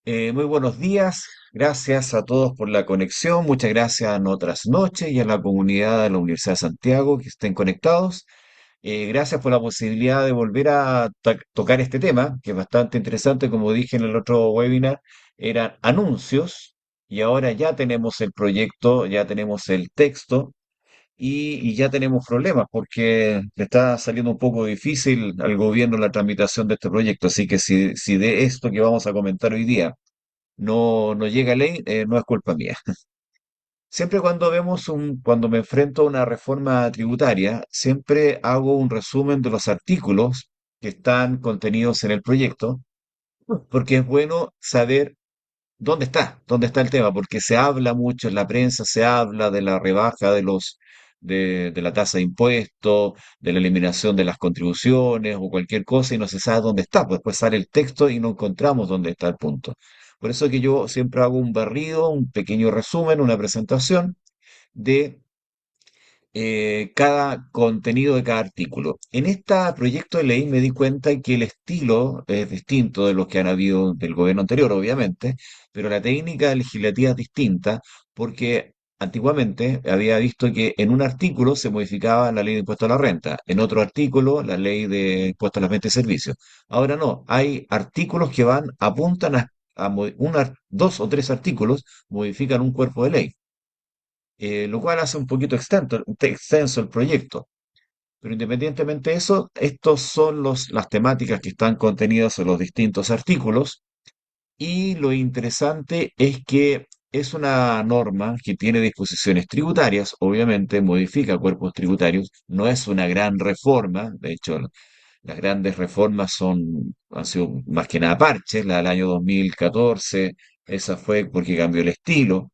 Muy buenos días, gracias a todos por la conexión, muchas gracias a Otras Noches y a la comunidad de la Universidad de Santiago que estén conectados. Gracias por la posibilidad de volver a tocar este tema, que es bastante interesante, como dije en el otro webinar, eran anuncios y ahora ya tenemos el proyecto, ya tenemos el texto y ya tenemos problemas porque le está saliendo un poco difícil al gobierno la tramitación de este proyecto, así que si de esto que vamos a comentar hoy día no llega a ley, no es culpa mía. Siempre cuando me enfrento a una reforma tributaria, siempre hago un resumen de los artículos que están contenidos en el proyecto, porque es bueno saber dónde está el tema, porque se habla mucho en la prensa, se habla de la rebaja de la tasa de impuestos, de la eliminación de las contribuciones o cualquier cosa y no se sabe dónde está, pues después sale el texto y no encontramos dónde está el punto. Por eso que yo siempre hago un barrido, un pequeño resumen, una presentación de cada contenido de cada artículo. En este proyecto de ley me di cuenta que el estilo es distinto de los que han habido del gobierno anterior, obviamente, pero la técnica legislativa es distinta porque antiguamente había visto que en un artículo se modificaba la ley de impuesto a la renta, en otro artículo la ley de impuesto a las ventas y servicios. Ahora no, hay artículos que apuntan dos o tres artículos modifican un cuerpo de ley, lo cual hace un poquito extenso el proyecto. Pero independientemente de eso, estos son las temáticas que están contenidas en los distintos artículos y lo interesante es que es una norma que tiene disposiciones tributarias, obviamente modifica cuerpos tributarios, no es una gran reforma, de hecho las grandes reformas han sido más que nada parches, la del año 2014, esa fue porque cambió el estilo,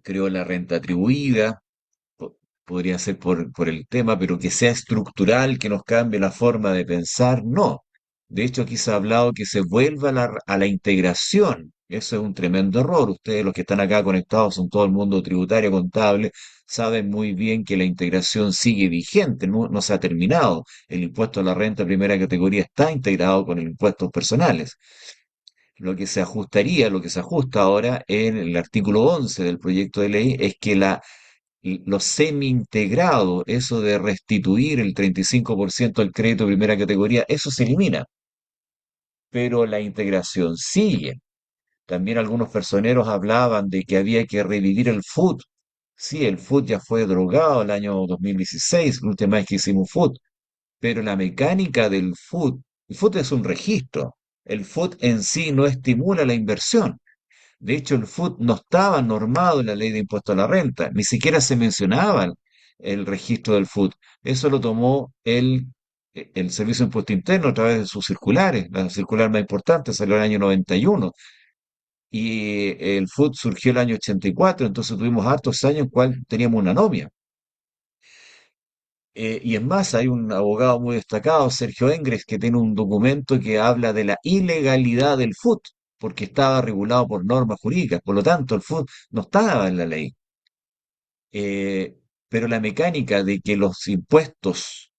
creó la renta atribuida, podría ser por el tema, pero que sea estructural, que nos cambie la forma de pensar, no. De hecho, aquí se ha hablado que se vuelva a la integración. Eso es un tremendo error. Ustedes, los que están acá conectados, son todo el mundo tributario, contable, saben muy bien que la integración sigue vigente, no se ha terminado. El impuesto a la renta primera categoría está integrado con el impuestos personales. Lo que se ajustaría, lo que se ajusta ahora en el artículo 11 del proyecto de ley es que lo semi-integrado, eso de restituir el 35% del crédito de primera categoría, eso se elimina, pero la integración sigue. También algunos personeros hablaban de que había que revivir el FUT. Sí, el FUT ya fue drogado el año 2016, la última vez que hicimos FUT, pero la mecánica del FUT, el FUT es un registro, el FUT en sí no estimula la inversión. De hecho, el FUT no estaba normado en la ley de impuesto a la renta, ni siquiera se mencionaba el registro del FUT. Eso lo tomó el Servicio de Impuesto Interno a través de sus circulares. La circular más importante salió en el año 91 y el FUT surgió el año 84, entonces tuvimos hartos años en cual teníamos una anomia. Y es más, hay un abogado muy destacado, Sergio Engres, que tiene un documento que habla de la ilegalidad del FUT, porque estaba regulado por normas jurídicas. Por lo tanto, el FUT no estaba en la ley. Eh, pero la mecánica de que los impuestos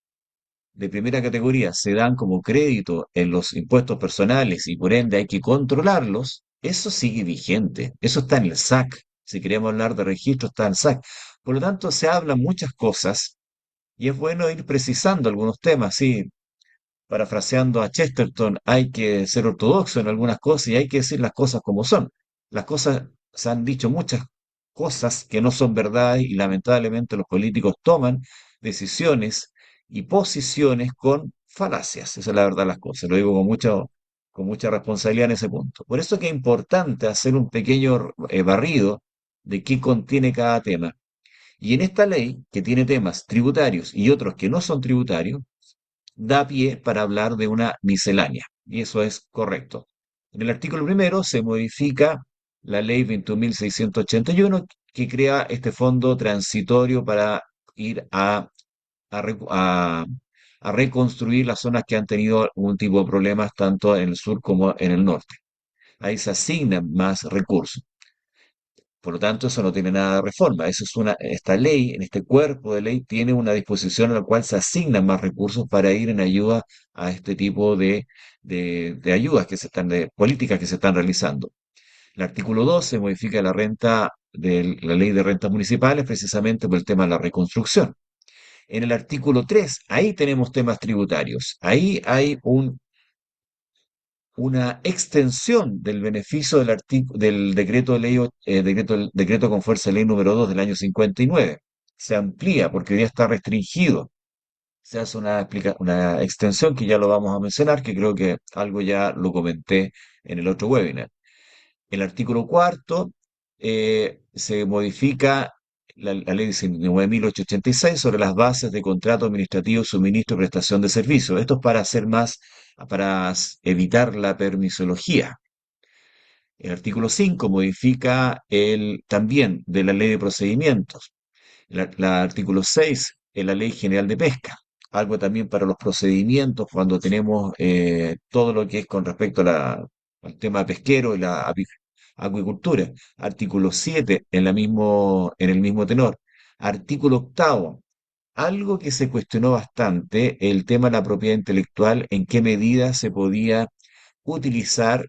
de primera categoría se dan como crédito en los impuestos personales y por ende hay que controlarlos, eso sigue vigente. Eso está en el SAC. Si queremos hablar de registro, está en el SAC. Por lo tanto, se hablan muchas cosas y es bueno ir precisando algunos temas, sí, parafraseando a Chesterton, hay que ser ortodoxo en algunas cosas y hay que decir las cosas como son. Las cosas, se han dicho muchas cosas que no son verdad y lamentablemente los políticos toman decisiones y posiciones con falacias. Esa es la verdad de las cosas. Lo digo con mucha responsabilidad en ese punto. Por eso que es importante hacer un pequeño barrido de qué contiene cada tema. Y en esta ley, que tiene temas tributarios y otros que no son tributarios, da pie para hablar de una miscelánea. Y eso es correcto. En el artículo primero se modifica la ley 21.681 que crea este fondo transitorio para ir a recu- a- a reconstruir las zonas que han tenido algún tipo de problemas tanto en el sur como en el norte. Ahí se asignan más recursos. Por lo tanto, eso no tiene nada de reforma. Esta ley, en este cuerpo de ley, tiene una disposición en la cual se asignan más recursos para ir en ayuda a este tipo de ayudas de políticas que se están realizando. El artículo 12 modifica la renta de la ley de rentas municipales precisamente por el tema de la reconstrucción. En el artículo 3, ahí tenemos temas tributarios. Ahí hay una extensión del beneficio del decreto de ley, decreto con fuerza de ley número 2 del año 59. Se amplía porque hoy día está restringido. Se hace una extensión que ya lo vamos a mencionar, que creo que algo ya lo comenté en el otro webinar. El artículo cuarto se modifica la ley 19.886 sobre las bases de contrato administrativo, suministro y prestación de servicios. Esto es para hacer más, para evitar la permisología. El artículo 5 modifica también de la ley de procedimientos. El artículo 6 es la ley general de pesca. Algo también para los procedimientos cuando tenemos todo lo que es con respecto al tema pesquero y la acuicultura. Artículo 7 en el mismo tenor. Artículo octavo. Algo que se cuestionó bastante, el tema de la propiedad intelectual, en qué medida se podía utilizar,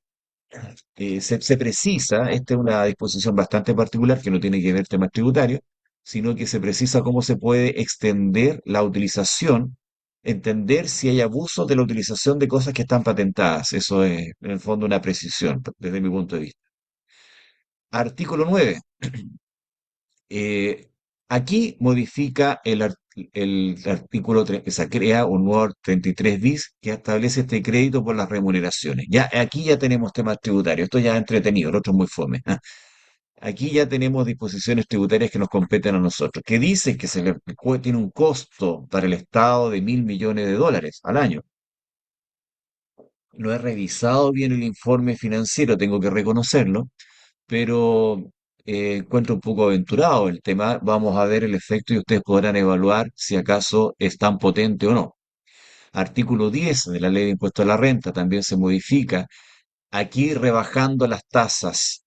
se precisa, esta es una disposición bastante particular que no tiene que ver temas tributarios, sino que se precisa cómo se puede extender la utilización, entender si hay abuso de la utilización de cosas que están patentadas. Eso es, en el fondo, una precisión desde mi punto de vista. Artículo 9. Eh, Aquí modifica el artículo, o sea, crea un nuevo 33 bis que establece este crédito por las remuneraciones. Ya, aquí ya tenemos temas tributarios, esto ya es entretenido, el otro es muy fome. ¿Ah? Aquí ya tenemos disposiciones tributarias que nos competen a nosotros, que dice que tiene un costo para el Estado de $1.000 millones al año. No he revisado bien el informe financiero, tengo que reconocerlo, pero encuentro un poco aventurado el tema. Vamos a ver el efecto y ustedes podrán evaluar si acaso es tan potente o no. Artículo 10 de la Ley de Impuesto a la Renta también se modifica, aquí rebajando las tasas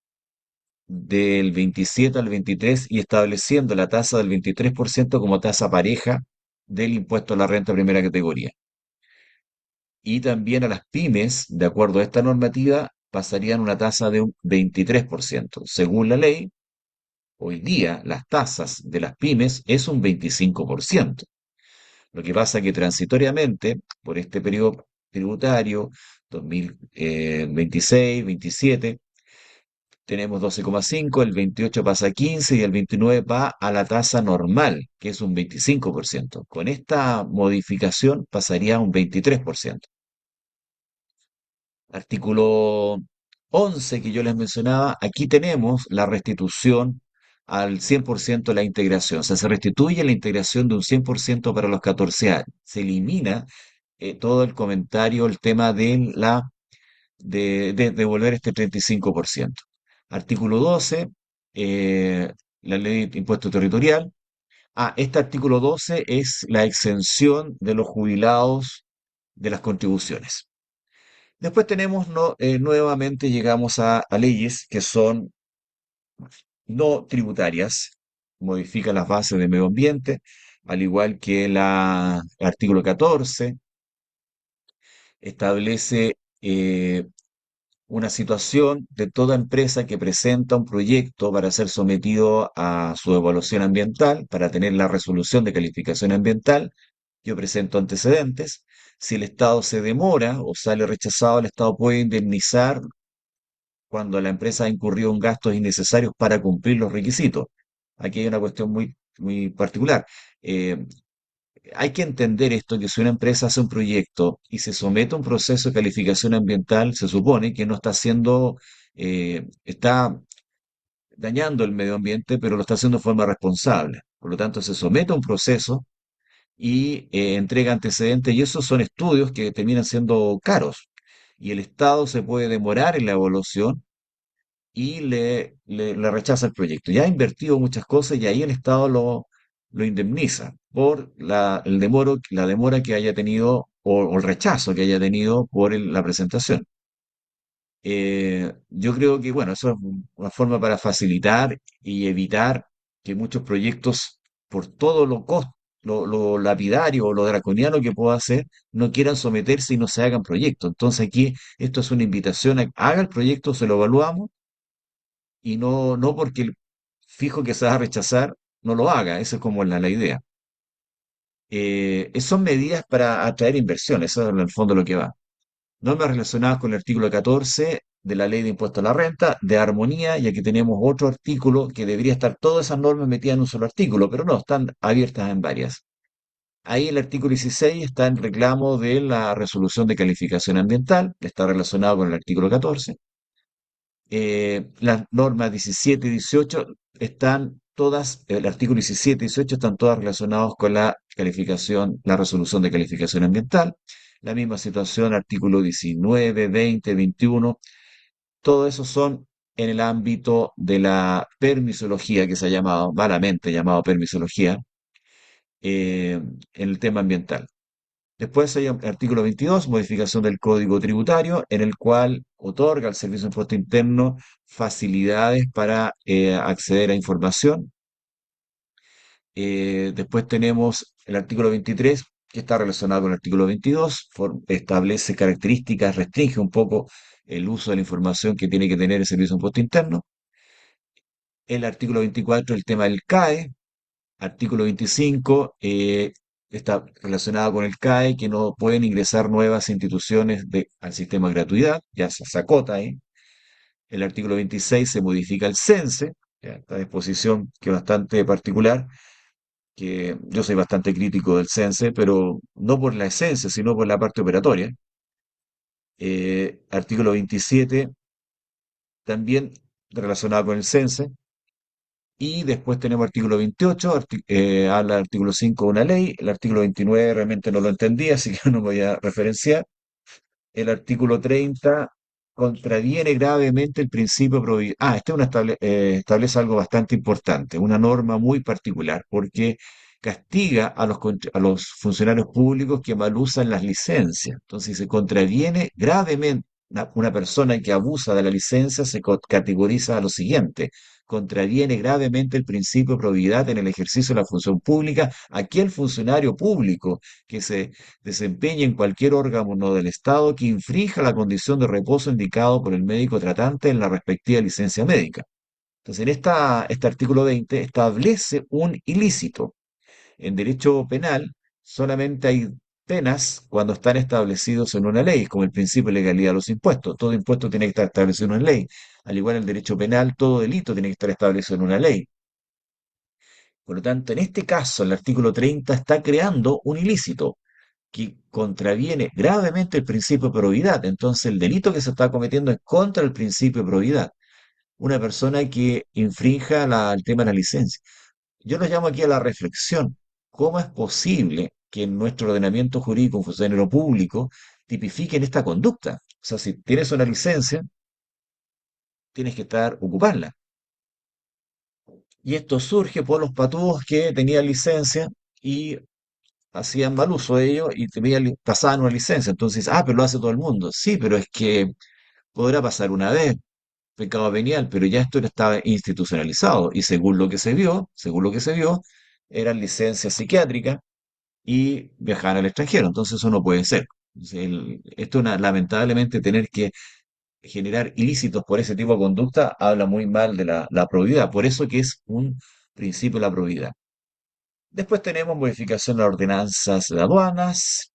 del 27 al 23 y estableciendo la tasa del 23% como tasa pareja del impuesto a la renta de primera categoría. Y también a las pymes, de acuerdo a esta normativa, pasarían una tasa de un 23%. Según la ley, hoy día las tasas de las pymes es un 25%. Lo que pasa que transitoriamente, por este periodo tributario, 2026, 27, tenemos 12,5, el 28 pasa a 15 y el 29 va a la tasa normal, que es un 25%. Con esta modificación pasaría a un 23%. Artículo 11 que yo les mencionaba, aquí tenemos la restitución al 100% de la integración. O sea, se restituye la integración de un 100% para los 14 años. Se elimina todo el comentario, el tema de devolver este 35%. Artículo 12, la ley de impuesto territorial. Este artículo 12 es la exención de los jubilados de las contribuciones. Después tenemos, nuevamente llegamos a leyes que son no tributarias, modifican las bases de medio ambiente, al igual que el artículo 14 establece una situación de toda empresa que presenta un proyecto para ser sometido a su evaluación ambiental, para tener la resolución de calificación ambiental. Yo presento antecedentes. Si el Estado se demora o sale rechazado, el Estado puede indemnizar cuando la empresa ha incurrido en gastos innecesarios para cumplir los requisitos. Aquí hay una cuestión muy, muy particular. Eh, Hay que entender esto, que si una empresa hace un proyecto y se somete a un proceso de calificación ambiental, se supone que no está haciendo, está dañando el medio ambiente, pero lo está haciendo de forma responsable. Por lo tanto, se somete a un proceso y entrega antecedentes, y esos son estudios que terminan siendo caros. Y el Estado se puede demorar en la evaluación y le rechaza el proyecto. Ya ha invertido muchas cosas y ahí el Estado lo indemniza por la demora que haya tenido o el rechazo que haya tenido por la presentación. Yo creo que, bueno, eso es una forma para facilitar y evitar que muchos proyectos, por todo lo lapidario o lo draconiano que pueda hacer, no quieran someterse y no se hagan proyectos. Entonces aquí esto es una invitación a haga el proyecto, se lo evaluamos y no porque fijo que se va a rechazar, no lo haga. Esa es como la idea. Son medidas para atraer inversiones, eso es en el fondo lo que va. Normas relacionadas con el artículo 14 de la Ley de Impuesto a la Renta, de armonía, ya que tenemos otro artículo que debería estar todas esas normas metidas en un solo artículo, pero no, están abiertas en varias. Ahí el artículo 16 está en reclamo de la resolución de calificación ambiental, está relacionado con el artículo 14. Las normas 17 y 18 están todas, el artículo 17 y 18 están todas relacionadas con la calificación, la resolución de calificación ambiental. La misma situación, artículo 19, 20, 21, todo eso son en el ámbito de la permisología, que se ha llamado, malamente llamado permisología, en el tema ambiental. Después hay un artículo 22, modificación del Código Tributario, en el cual otorga al Servicio de Impuesto Interno facilidades para acceder a información. Después tenemos el artículo 23, que está relacionado con el artículo 22, establece características, restringe un poco el uso de la información que tiene que tener el Servicio de Impuesto Interno. El artículo 24, el tema del CAE. Artículo 25, está relacionado con el CAE, que no pueden ingresar nuevas instituciones al sistema de gratuidad, ya se acota ahí. El artículo 26 se modifica el CENSE, ya, esta disposición que es bastante particular, que yo soy bastante crítico del CENSE, pero no por la esencia, sino por la parte operatoria. Artículo 27, también relacionado con el CENSE. Y después tenemos artículo 28, habla del artículo 5 de una ley, el artículo 29 realmente no lo entendí, así que no voy a referenciar. El artículo 30 contraviene gravemente el principio de probidad. Este es establece algo bastante importante, una norma muy particular, porque castiga a los funcionarios públicos que mal usan las licencias. Entonces, se contraviene gravemente. Una persona que abusa de la licencia se categoriza a lo siguiente: contraviene gravemente el principio de probidad en el ejercicio de la función pública. Aquel funcionario público que se desempeñe en cualquier órgano del Estado que infrinja la condición de reposo indicado por el médico tratante en la respectiva licencia médica. Entonces, este artículo 20 establece un ilícito. En derecho penal solamente hay penas cuando están establecidos en una ley, como el principio de legalidad de los impuestos. Todo impuesto tiene que estar establecido en una ley. Al igual en el derecho penal, todo delito tiene que estar establecido en una ley. Por lo tanto, en este caso, el artículo 30 está creando un ilícito que contraviene gravemente el principio de probidad. Entonces, el delito que se está cometiendo es contra el principio de probidad. Una persona que infrinja el tema de la licencia. Yo lo llamo aquí a la reflexión. ¿Cómo es posible que en nuestro ordenamiento jurídico, un funcionario público, tipifiquen esta conducta? O sea, si tienes una licencia, tienes que ocuparla. Y esto surge por los patúos que tenían licencia y hacían mal uso de ello y pasaban una licencia. Entonces, pero lo hace todo el mundo. Sí, pero es que podrá pasar una vez, pecado venial, pero ya esto no estaba institucionalizado y según lo que se vio, eran licencias psiquiátricas y viajaban al extranjero. Entonces eso no puede ser. Entonces, lamentablemente tener que generar ilícitos por ese tipo de conducta habla muy mal de la probidad. Por eso que es un principio de la probidad. Después tenemos modificación de las ordenanzas de aduanas,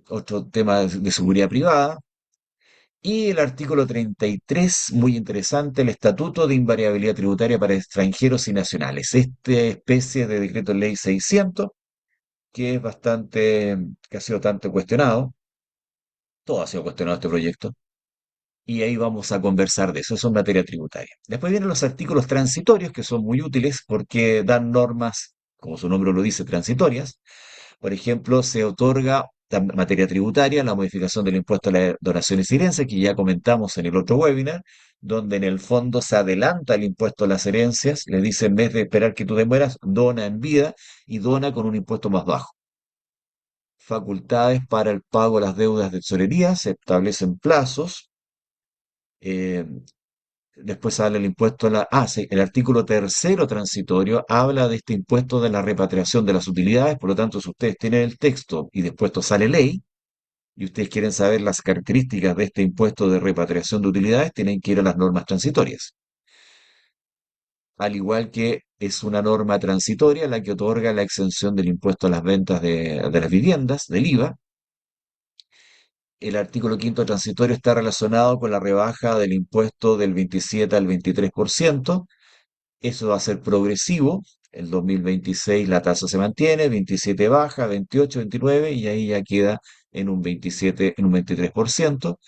otro tema de seguridad privada. Y el artículo 33, muy interesante, el Estatuto de Invariabilidad Tributaria para Extranjeros y Nacionales. Esta especie de decreto ley 600, que es que ha sido tanto cuestionado. Todo ha sido cuestionado este proyecto. Y ahí vamos a conversar de eso. Eso es materia tributaria. Después vienen los artículos transitorios, que son muy útiles porque dan normas, como su nombre lo dice, transitorias. Por ejemplo, se otorga en materia tributaria la modificación del impuesto a las donaciones y herencias, que ya comentamos en el otro webinar, donde en el fondo se adelanta el impuesto a las herencias, le dice en vez de esperar que tú te mueras, dona en vida y dona con un impuesto más bajo. Facultades para el pago de las deudas de tesorería, se establecen plazos. Eh, Después habla el impuesto a la... Ah, sí, el artículo tercero transitorio habla de este impuesto de la repatriación de las utilidades. Por lo tanto, si ustedes tienen el texto y después esto sale ley, y ustedes quieren saber las características de este impuesto de repatriación de utilidades, tienen que ir a las normas transitorias. Al igual que es una norma transitoria la que otorga la exención del impuesto a las ventas de las viviendas, del IVA. El artículo quinto transitorio está relacionado con la rebaja del impuesto del 27 al 23%. Eso va a ser progresivo. El 2026 la tasa se mantiene, 27 baja, 28, 29 y ahí ya queda en un 27, en un 23%.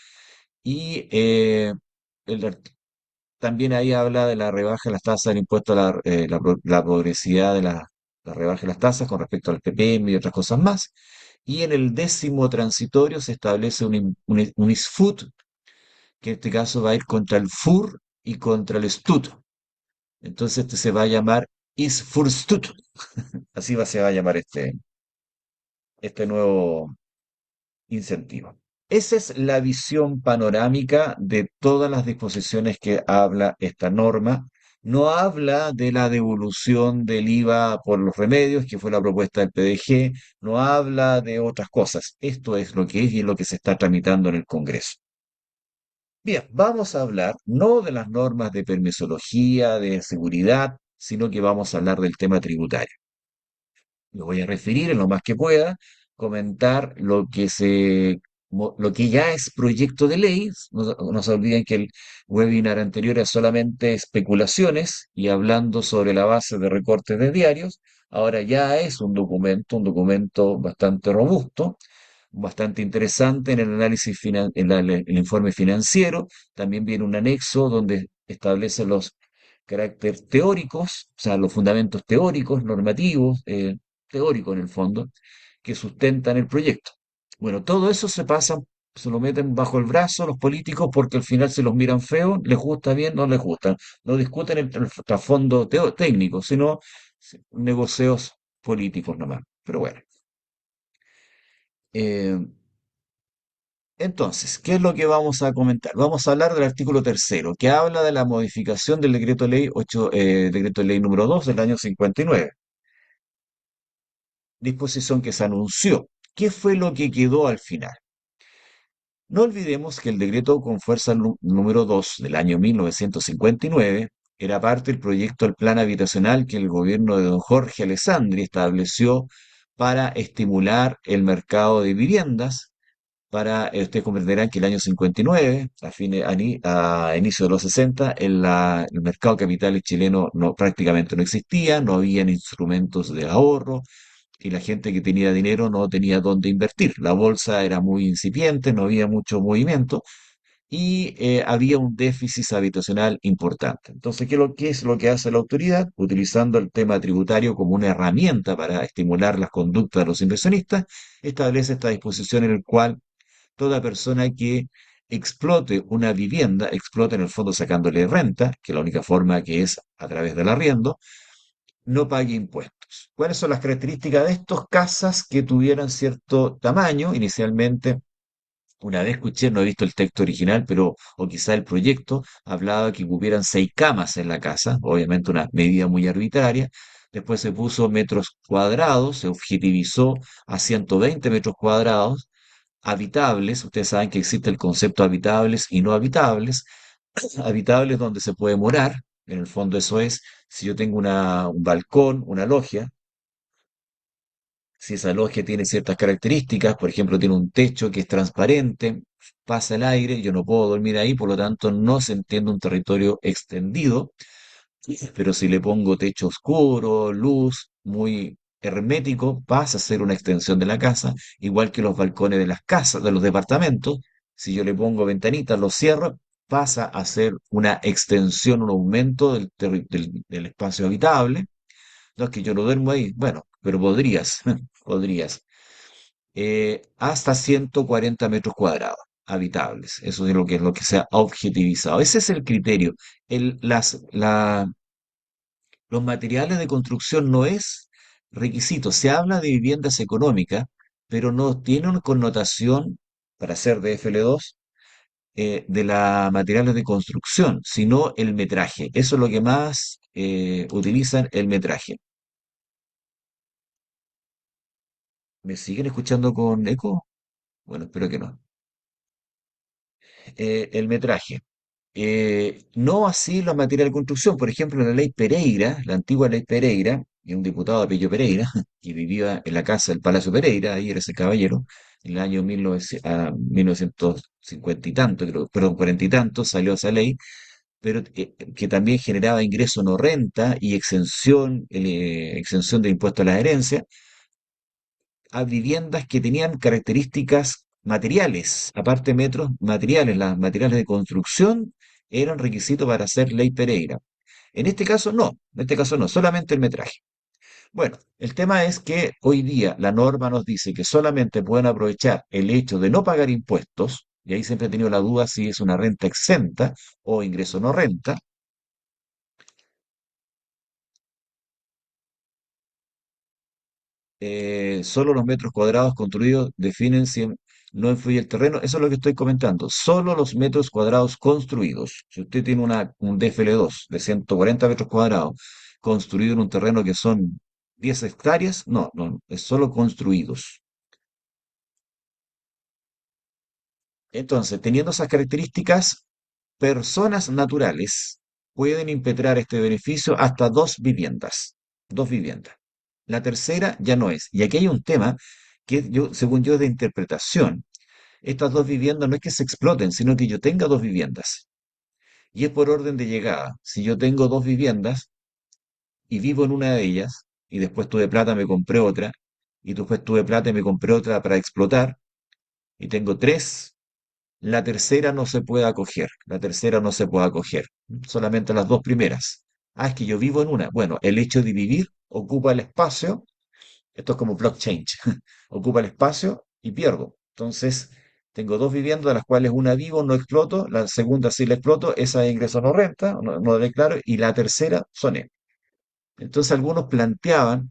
Y el, también ahí habla de la rebaja de las tasas del impuesto a la progresividad de la rebaja de las tasas con respecto al PPM y otras cosas más. Y en el décimo transitorio se establece un ISFUT, que en este caso va a ir contra el FUR y contra el STUT. Entonces este se va a llamar ISFURSTUT. Así se va a llamar este nuevo incentivo. Esa es la visión panorámica de todas las disposiciones que habla esta norma. No habla de la devolución del IVA por los remedios, que fue la propuesta del PDG, no habla de otras cosas. Esto es lo que es y es lo que se está tramitando en el Congreso. Bien, vamos a hablar no de las normas de permisología, de seguridad, sino que vamos a hablar del tema tributario. Me voy a referir en lo más que pueda, comentar lo que ya es proyecto de ley. No se olviden que el webinar anterior era solamente especulaciones y hablando sobre la base de recortes de diarios. Ahora ya es un documento bastante robusto, bastante interesante en el análisis el informe financiero. También viene un anexo donde establece los caracteres teóricos, o sea, los fundamentos teóricos, normativos, teóricos en el fondo, que sustentan el proyecto. Bueno, todo eso se lo meten bajo el brazo los políticos porque al final se los miran feo, les gusta bien, no les gusta. No discuten el trasfondo técnico, sino negocios políticos nomás. Pero bueno. eh, entonces, ¿qué es lo que vamos a comentar? Vamos a hablar del artículo tercero, que habla de la modificación del decreto ley 8, decreto ley número 2 del año 59, disposición que se anunció. ¿Qué fue lo que quedó al final? No olvidemos que el decreto con fuerza número 2 del año 1959 era parte del proyecto del plan habitacional que el gobierno de don Jorge Alessandri estableció para estimular el mercado de viviendas. Ustedes comprenderán que el año 59, a inicio de los 60, el mercado de capitales chileno prácticamente no existía, no habían instrumentos de ahorro y la gente que tenía dinero no tenía dónde invertir. La bolsa era muy incipiente, no había mucho movimiento y había un déficit habitacional importante. Entonces, qué es lo que hace la autoridad? Utilizando el tema tributario como una herramienta para estimular las conductas de los inversionistas, establece esta disposición en el cual toda persona que explote una vivienda, explote en el fondo sacándole renta, que la única forma que es a través del arriendo, no pague impuestos. ¿Cuáles son las características de estos? Casas que tuvieran cierto tamaño, inicialmente, una vez escuché, no he visto el texto original, pero, o quizá el proyecto, hablaba que hubieran 6 camas en la casa, obviamente una medida muy arbitraria. Después se puso metros cuadrados, se objetivizó a 120 metros cuadrados, habitables. Ustedes saben que existe el concepto habitables y no habitables. Habitables donde se puede morar. En el fondo eso es, si yo tengo un balcón, una logia, si esa logia tiene ciertas características, por ejemplo, tiene un techo que es transparente, pasa el aire, yo no puedo dormir ahí, por lo tanto no se entiende un territorio extendido. Pero si le pongo techo oscuro, luz, muy hermético, pasa a ser una extensión de la casa, igual que los balcones de las casas, de los departamentos. Si yo le pongo ventanitas, los cierro, pasa a ser una extensión, un aumento del espacio habitable. No es que yo no duermo ahí, bueno, pero podrías, podrías. Hasta 140 metros cuadrados habitables. Eso es lo que se ha objetivizado. Ese es el criterio. Los materiales de construcción no es requisito. Se habla de viviendas económicas, pero no tiene una connotación, para ser de FL2, de los materiales de construcción, sino el metraje. Eso es lo que más utilizan, el metraje. ¿Me siguen escuchando con eco? Bueno, espero que no. El metraje. No así los materiales de construcción. Por ejemplo, la ley Pereira, la antigua ley Pereira, y un diputado de apellido Pereira, que vivía en la casa del Palacio Pereira, ahí era ese caballero, en el año 1950 y tanto, creo, perdón, 40 y tanto, salió esa ley, pero que también generaba ingreso no renta y exención de impuesto a la herencia a viviendas que tenían características materiales, aparte metros materiales, las materiales de construcción eran requisito para hacer ley Pereira. En este caso no, solamente el metraje. Bueno, el tema es que hoy día la norma nos dice que solamente pueden aprovechar el hecho de no pagar impuestos, y ahí siempre he tenido la duda si es una renta exenta o ingreso no renta. Solo los metros cuadrados construidos definen si no influye el terreno. Eso es lo que estoy comentando. Solo los metros cuadrados construidos. Si usted tiene un DFL2 de 140 metros cuadrados construido en un terreno que son 10 hectáreas, no, no, es solo construidos. Entonces, teniendo esas características, personas naturales pueden impetrar este beneficio hasta dos viviendas. Dos viviendas. La tercera ya no es. Y aquí hay un tema que yo, según yo, es de interpretación. Estas dos viviendas no es que se exploten, sino que yo tenga dos viviendas. Y es por orden de llegada. Si yo tengo dos viviendas y vivo en una de ellas, y después tuve plata, me compré otra, y después tuve plata y me compré otra para explotar, y tengo tres, la tercera no se puede acoger. La tercera no se puede acoger. Solamente las dos primeras. Ah, es que yo vivo en una. Bueno, el hecho de vivir ocupa el espacio. Esto es como blockchain. Ocupa el espacio y pierdo. Entonces, tengo dos viviendas de las cuales una vivo, no exploto, la segunda sí la exploto, esa de ingreso no renta, no, no declaro, y la tercera soné. Entonces, algunos planteaban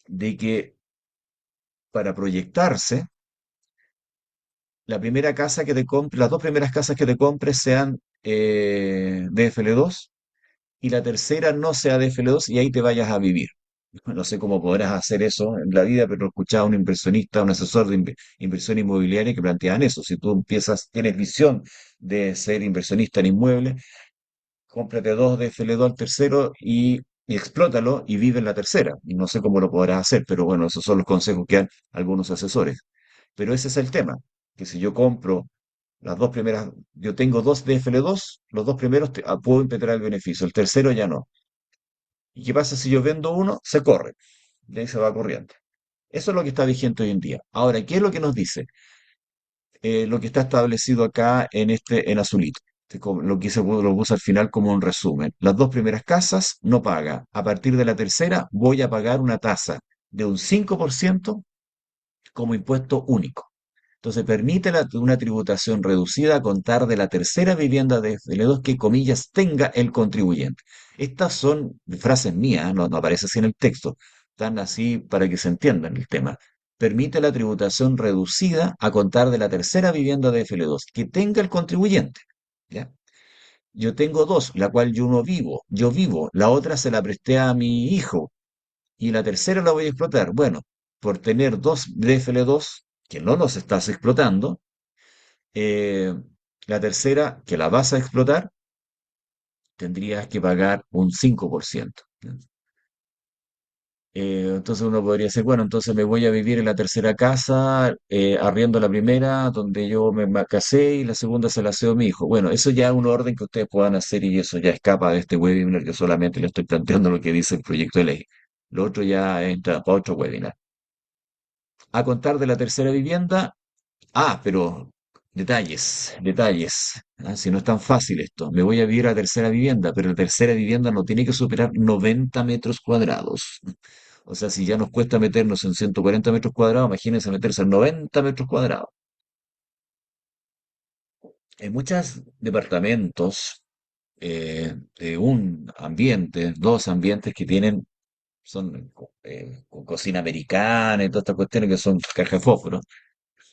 de que para proyectarse, la primera casa que te compres, las dos primeras casas que te compres sean DFL2 y la tercera no sea DFL2 y ahí te vayas a vivir. No sé cómo podrás hacer eso en la vida, pero escuchaba a un inversionista, un asesor de inversión inmobiliaria que planteaban eso. Si tú tienes visión de ser inversionista en inmuebles, cómprate dos de FL2 al tercero y explótalo y vive en la tercera. Y no sé cómo lo podrás hacer, pero bueno, esos son los consejos que dan algunos asesores. Pero ese es el tema, que si yo compro las dos primeras, yo tengo dos de FL2, los dos primeros puedo impetrar el beneficio, el tercero ya no. ¿Y qué pasa si yo vendo uno? Se corre, de ahí se va corriendo. Eso es lo que está vigente hoy en día. Ahora, ¿qué es lo que nos dice? Lo que está establecido acá en azulito. Lo que lo puse al final como un resumen. Las dos primeras casas no paga. A partir de la tercera voy a pagar una tasa de un 5% como impuesto único. Entonces permite una tributación reducida a contar de la tercera vivienda de FL2 que comillas tenga el contribuyente. Estas son frases mías, no, no aparece así en el texto, están así para que se entiendan el tema. Permite la tributación reducida a contar de la tercera vivienda de FL2 que tenga el contribuyente. ¿Ya? Yo tengo dos, la cual yo vivo, la otra se la presté a mi hijo y la tercera la voy a explotar. Bueno, por tener dos DFL2 que no los estás explotando, eh, la tercera, que la vas a explotar, tendrías que pagar un 5%. Entonces uno podría decir, bueno, entonces me voy a vivir en la tercera casa, arriendo la primera, donde yo me casé, y la segunda se la cedo a mi hijo. Bueno, eso ya es un orden que ustedes puedan hacer y eso ya escapa de este webinar que solamente le estoy planteando lo que dice el proyecto de ley. Lo otro ya entra para otro webinar. A contar de la tercera vivienda, pero detalles, detalles. Si no es tan fácil esto, me voy a vivir a tercera vivienda, pero la tercera vivienda no tiene que superar 90 metros cuadrados. O sea, si ya nos cuesta meternos en 140 metros cuadrados, imagínense meterse en 90 metros cuadrados. En muchos departamentos de un ambiente, dos ambientes que tienen, son con cocina americana y todas estas cuestiones que son caja de fósforo,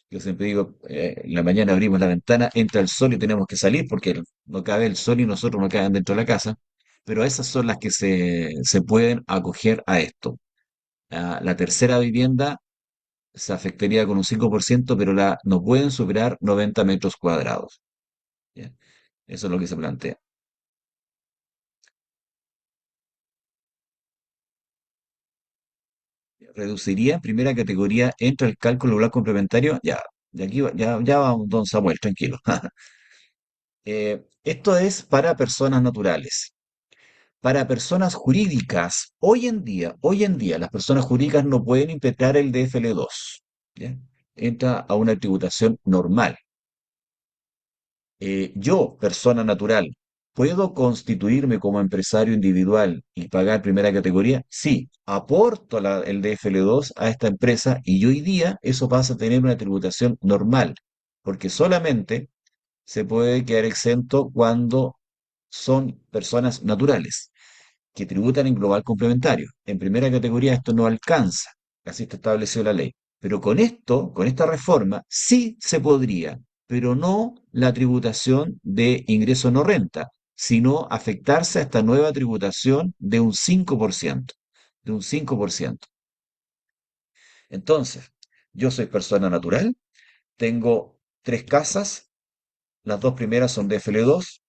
Yo siempre digo, en la mañana abrimos la ventana, entra el sol y tenemos que salir porque no cabe el sol y nosotros no caben dentro de la casa. Pero esas son las que se pueden acoger a esto. La tercera vivienda se afectaría con un 5%, pero no pueden superar 90 metros cuadrados. ¿Ya? Eso es lo que se plantea. Reduciría en primera categoría entre el cálculo global complementario. Ya, de aquí ya va don Samuel, tranquilo. Esto es para personas naturales. Para personas jurídicas, hoy en día, las personas jurídicas no pueden implementar el DFL2. ¿Ya? Entra a una tributación normal. Yo, persona natural, ¿puedo constituirme como empresario individual y pagar primera categoría? Sí, aporto el DFL2 a esta empresa y hoy día eso pasa a tener una tributación normal, porque solamente se puede quedar exento cuando son personas naturales que tributan en global complementario. En primera categoría esto no alcanza, así está establecido la ley. Pero con esto, con esta reforma, sí se podría, pero no la tributación de ingreso no renta, sino afectarse a esta nueva tributación de un 5%, de un 5%. Entonces, yo soy persona natural, tengo tres casas, las dos primeras son de FL2,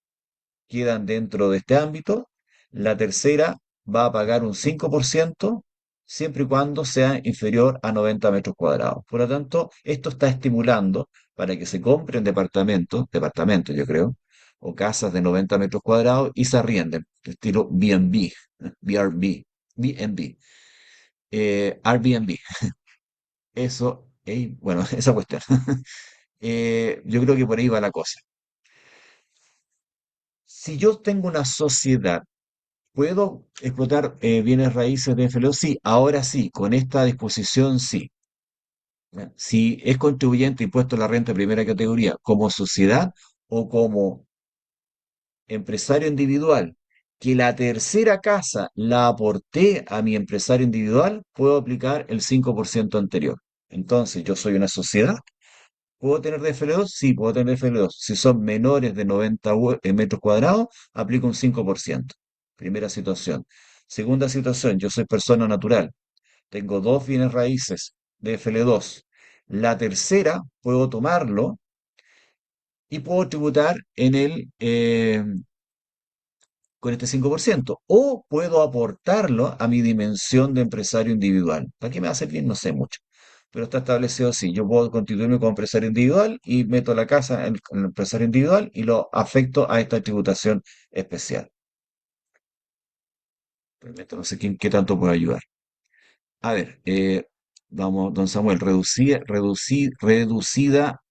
quedan dentro de este ámbito. La tercera va a pagar un 5% siempre y cuando sea inferior a 90 metros cuadrados. Por lo tanto, esto está estimulando para que se compren departamentos yo creo, o casas de 90 metros cuadrados y se arrienden, estilo B&B, BRB, B&B, Airbnb. Eso, bueno, esa cuestión. Yo creo que por ahí va la cosa. Si yo tengo una sociedad, ¿puedo explotar bienes raíces de FLO? Sí, ahora sí, con esta disposición sí. ¿Ya? Si es contribuyente impuesto a la renta de primera categoría como sociedad o como empresario individual, que la tercera casa la aporté a mi empresario individual, puedo aplicar el 5% anterior. Entonces, yo soy una sociedad. ¿Puedo tener DFL2? Sí, puedo tener DFL2. Si son menores de 90 metros cuadrados, aplico un 5%. Primera situación. Segunda situación, yo soy persona natural. Tengo dos bienes raíces, DFL2. La tercera, puedo tomarlo y puedo tributar con este 5%. O puedo aportarlo a mi dimensión de empresario individual. ¿Para qué me va a servir? No sé mucho. Pero está establecido así. Yo puedo constituirme como empresario individual y meto la casa en el empresario individual y lo afecto a esta tributación especial. Perfecto, no sé qué tanto puede ayudar. A ver, vamos, don Samuel, reducida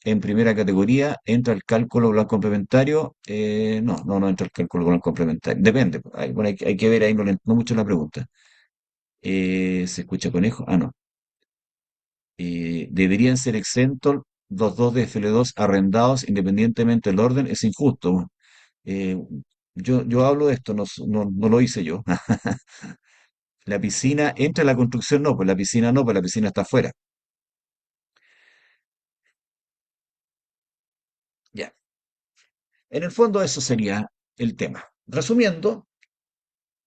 en primera categoría, ¿entra el cálculo global complementario? No entra el cálculo global complementario. Depende, bueno, hay que ver ahí, no mucho la pregunta. ¿Se escucha conejo? Ah, no. Deberían ser exentos los dos de FL2 arrendados independientemente del orden, es injusto. Eh, yo hablo de esto, no lo hice yo. La piscina entra en la construcción, no, pues la piscina no, pues la piscina está afuera. Ya. En el fondo eso sería el tema. Resumiendo,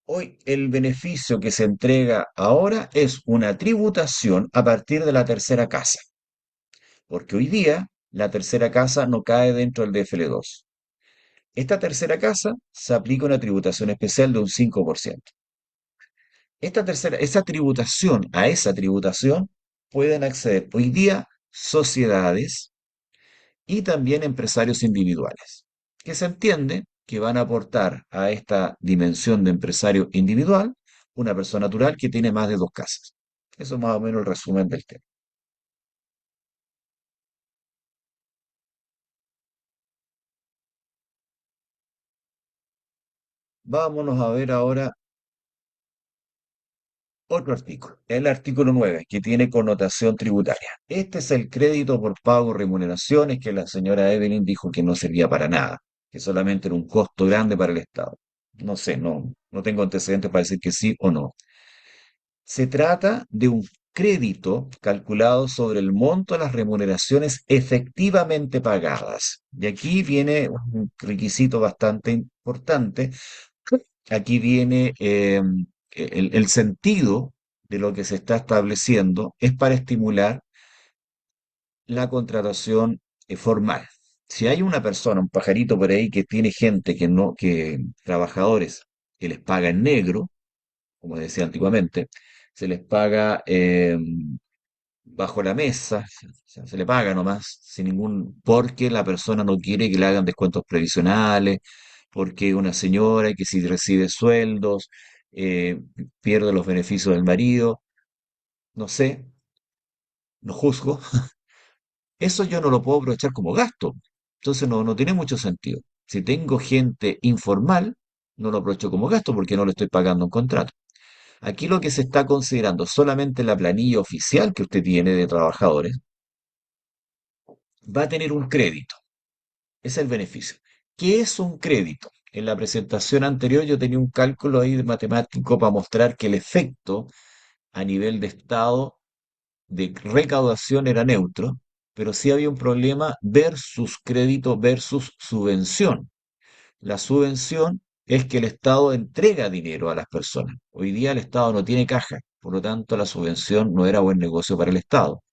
hoy el beneficio que se entrega ahora es una tributación a partir de la tercera casa, porque hoy día la tercera casa no cae dentro del DFL2. Esta tercera casa se aplica una tributación especial de un 5%. A esa tributación pueden acceder hoy día sociedades y también empresarios individuales, que se entiende que van a aportar a esta dimensión de empresario individual una persona natural que tiene más de dos casas. Eso es más o menos el resumen del tema. Vámonos a ver ahora otro artículo, el artículo 9, que tiene connotación tributaria. Este es el crédito por pago de remuneraciones que la señora Evelyn dijo que no servía para nada, que solamente era un costo grande para el Estado. No sé, no tengo antecedentes para decir que sí o no. Se trata de un crédito calculado sobre el monto de las remuneraciones efectivamente pagadas. Y aquí viene un requisito bastante importante. Aquí viene el sentido de lo que se está estableciendo es para estimular la contratación formal. Si hay una persona, un pajarito por ahí que tiene gente que no, que trabajadores que les paga en negro, como decía antiguamente, se les paga bajo la mesa, se le paga nomás, sin ningún, porque la persona no quiere que le hagan descuentos previsionales, porque una señora que si recibe sueldos, eh, pierde los beneficios del marido, no sé, no juzgo, eso yo no lo puedo aprovechar como gasto. Entonces no tiene mucho sentido. Si tengo gente informal, no lo aprovecho como gasto porque no le estoy pagando un contrato. Aquí lo que se está considerando solamente la planilla oficial que usted tiene de trabajadores va a tener un crédito. Ese es el beneficio. ¿Qué es un crédito? En la presentación anterior yo tenía un cálculo ahí de matemático para mostrar que el efecto a nivel de estado de recaudación era neutro, pero sí había un problema versus crédito versus subvención. La subvención es que el Estado entrega dinero a las personas. Hoy día el Estado no tiene caja, por lo tanto la subvención no era buen negocio para el Estado.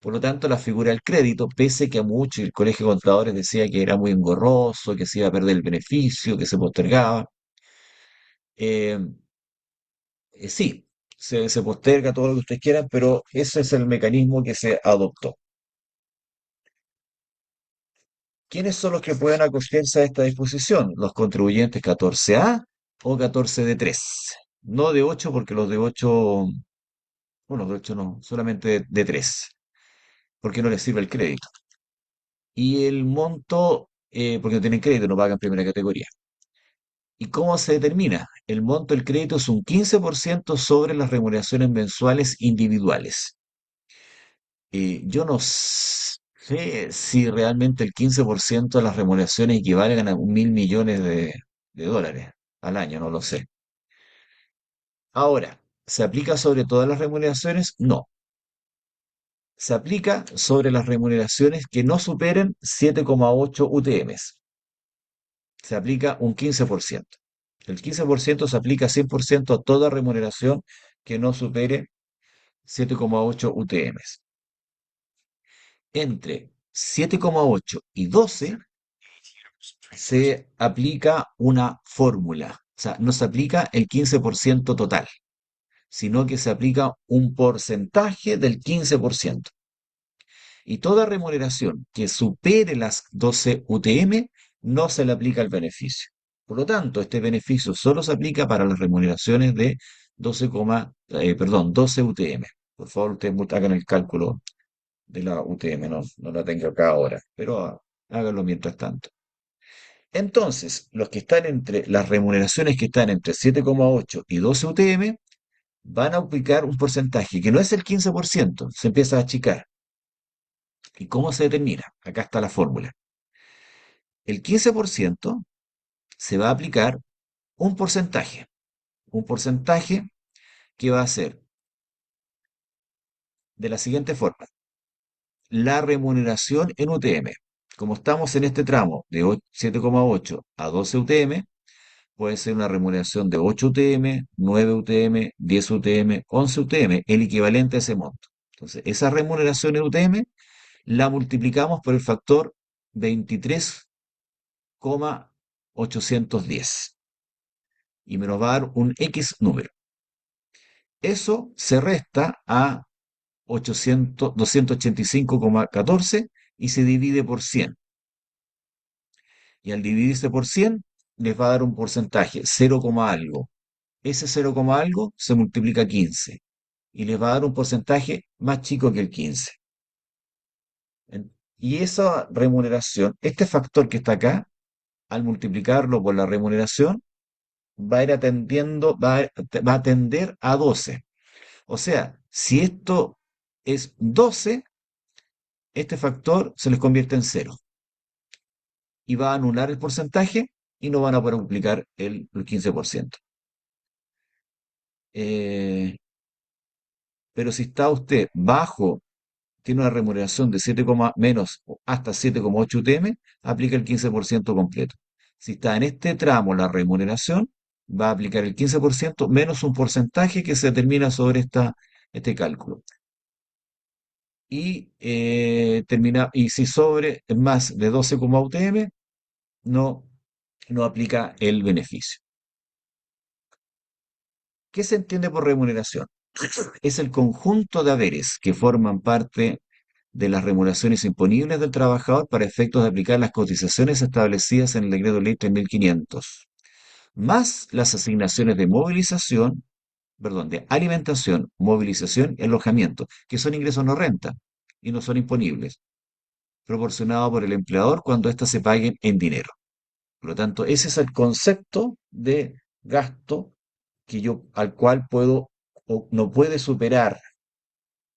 Por lo tanto, la figura del crédito, pese que a muchos el Colegio de Contadores decía que era muy engorroso, que se iba a perder el beneficio, que se postergaba, eh, sí, se posterga todo lo que ustedes quieran, pero ese es el mecanismo que se adoptó. ¿Quiénes son los que pueden acogerse a esta disposición? Los contribuyentes 14A o 14 de 3. No de 8 porque los de 8, bueno, de 8 no, solamente de 3, porque no les sirve el crédito. Y el monto, porque no tienen crédito, no pagan primera categoría. ¿Y cómo se determina? El monto del crédito es un 15% sobre las remuneraciones mensuales individuales. Yo no sé si realmente el 15% de las remuneraciones equivalen a 1.000 millones de dólares al año, no lo sé. Ahora, ¿se aplica sobre todas las remuneraciones? No. Se aplica sobre las remuneraciones que no superen 7,8 UTMs. Se aplica un 15%. El 15% se aplica 100% a toda remuneración que no supere 7,8 UTMs. Entre 7,8 y 12 se aplica una fórmula. O sea, no se aplica el 15% total, sino que se aplica un porcentaje del 15%. Y toda remuneración que supere las 12 UTM no se le aplica el beneficio. Por lo tanto, este beneficio solo se aplica para las remuneraciones de 12 UTM. Por favor, ustedes hagan el cálculo de la UTM, no la tengo acá ahora, pero háganlo mientras tanto. Entonces, los que están entre las remuneraciones que están entre 7,8 y 12 UTM van a aplicar un porcentaje que no es el 15%, se empieza a achicar. ¿Y cómo se determina? Acá está la fórmula. El 15% se va a aplicar un porcentaje que va a ser de la siguiente forma. La remuneración en UTM. Como estamos en este tramo de 7,8 a 12 UTM, puede ser una remuneración de 8 UTM, 9 UTM, 10 UTM, 11 UTM, el equivalente a ese monto. Entonces, esa remuneración en UTM la multiplicamos por el factor 23,810 y me nos va a dar un X número. Eso se resta a 285,14 y se divide por 100. Y al dividirse por 100 les va a dar un porcentaje, 0, algo. Ese 0, algo se multiplica 15 y les va a dar un porcentaje más chico que el 15. Y esa remuneración, este factor que está acá, al multiplicarlo por la remuneración, va a ir atendiendo, va a tender a 12. O sea, si esto es 12, este factor se les convierte en cero y va a anular el porcentaje y no van a poder multiplicar el 15%. Eh, Pero si está usted bajo, tiene una remuneración de 7, menos hasta 7,8 UTM, aplica el 15% completo. Si está en este tramo la remuneración, va a aplicar el 15% menos un porcentaje que se determina sobre este cálculo. Y si sobre más de 12, UTM, no, no aplica el beneficio. ¿Qué se entiende por remuneración? Es el conjunto de haberes que forman parte de las remuneraciones imponibles del trabajador para efectos de aplicar las cotizaciones establecidas en el decreto ley 3.500, más las asignaciones de movilización, perdón, de alimentación, movilización y alojamiento, que son ingresos no renta y no son imponibles, proporcionados por el empleador cuando éstas se paguen en dinero. Por lo tanto, ese es el concepto de gasto al cual puedo o no puede superar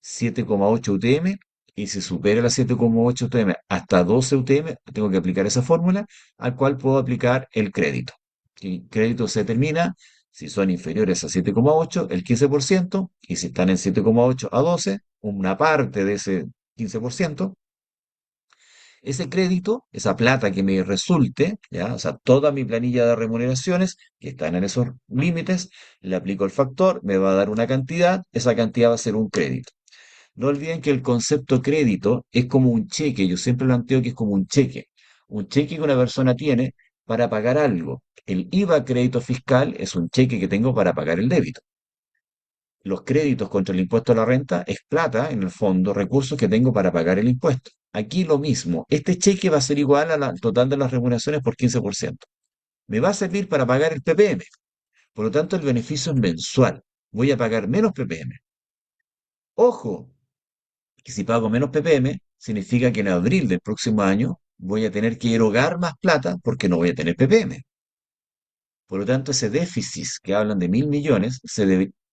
7,8 UTM, y si supera las 7,8 UTM hasta 12 UTM, tengo que aplicar esa fórmula al cual puedo aplicar el crédito. El crédito se determina si son inferiores a 7,8, el 15%, y si están en 7,8 a 12, una parte de ese 15%. Ese crédito, esa plata que me resulte, ¿ya? O sea, toda mi planilla de remuneraciones que están en esos límites, le aplico el factor, me va a dar una cantidad, esa cantidad va a ser un crédito. No olviden que el concepto crédito es como un cheque, yo siempre planteo que es como un cheque que una persona tiene para pagar algo. El IVA crédito fiscal es un cheque que tengo para pagar el débito. Los créditos contra el impuesto a la renta es plata, en el fondo, recursos que tengo para pagar el impuesto. Aquí lo mismo, este cheque va a ser igual al total de las remuneraciones por 15%. Me va a servir para pagar el PPM, por lo tanto el beneficio es mensual. Voy a pagar menos PPM. Ojo, que si pago menos ppm, significa que en abril del próximo año voy a tener que erogar más plata porque no voy a tener ppm. Por lo tanto, ese déficit que hablan de 1.000 millones,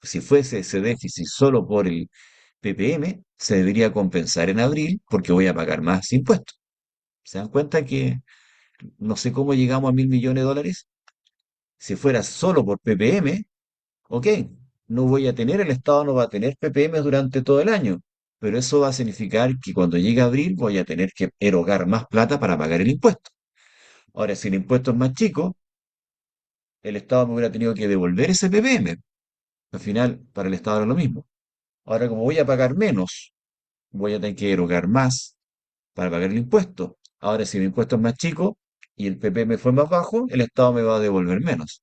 si fuese ese déficit solo por el ppm, se debería compensar en abril porque voy a pagar más impuestos. ¿Se dan cuenta que no sé cómo llegamos a 1.000 millones de dólares? Si fuera solo por ppm, ok, no voy a tener, el Estado no va a tener ppm durante todo el año, pero eso va a significar que cuando llegue abril voy a tener que erogar más plata para pagar el impuesto. Ahora, si el impuesto es más chico, el Estado me hubiera tenido que devolver ese ppm. Al final, para el Estado era lo mismo. Ahora, como voy a pagar menos, voy a tener que erogar más para pagar el impuesto. Ahora, si el impuesto es más chico y el ppm fue más bajo, el Estado me va a devolver menos.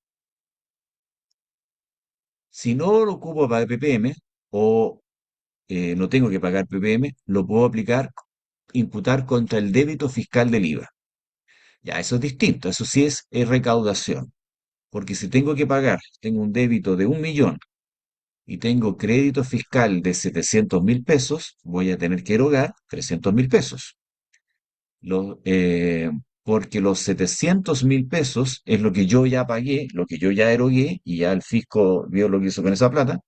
Si no lo ocupo para ppm o no tengo que pagar ppm, lo puedo imputar contra el débito fiscal del IVA. Ya, eso es distinto, eso sí es recaudación. Porque si tengo que pagar, tengo un débito de 1 millón y tengo crédito fiscal de 700.000 pesos, voy a tener que erogar 300.000 pesos. Lo- eh, Porque los 700.000 pesos es lo que yo ya pagué, lo que yo ya erogué, y ya el fisco vio lo que hizo con esa plata,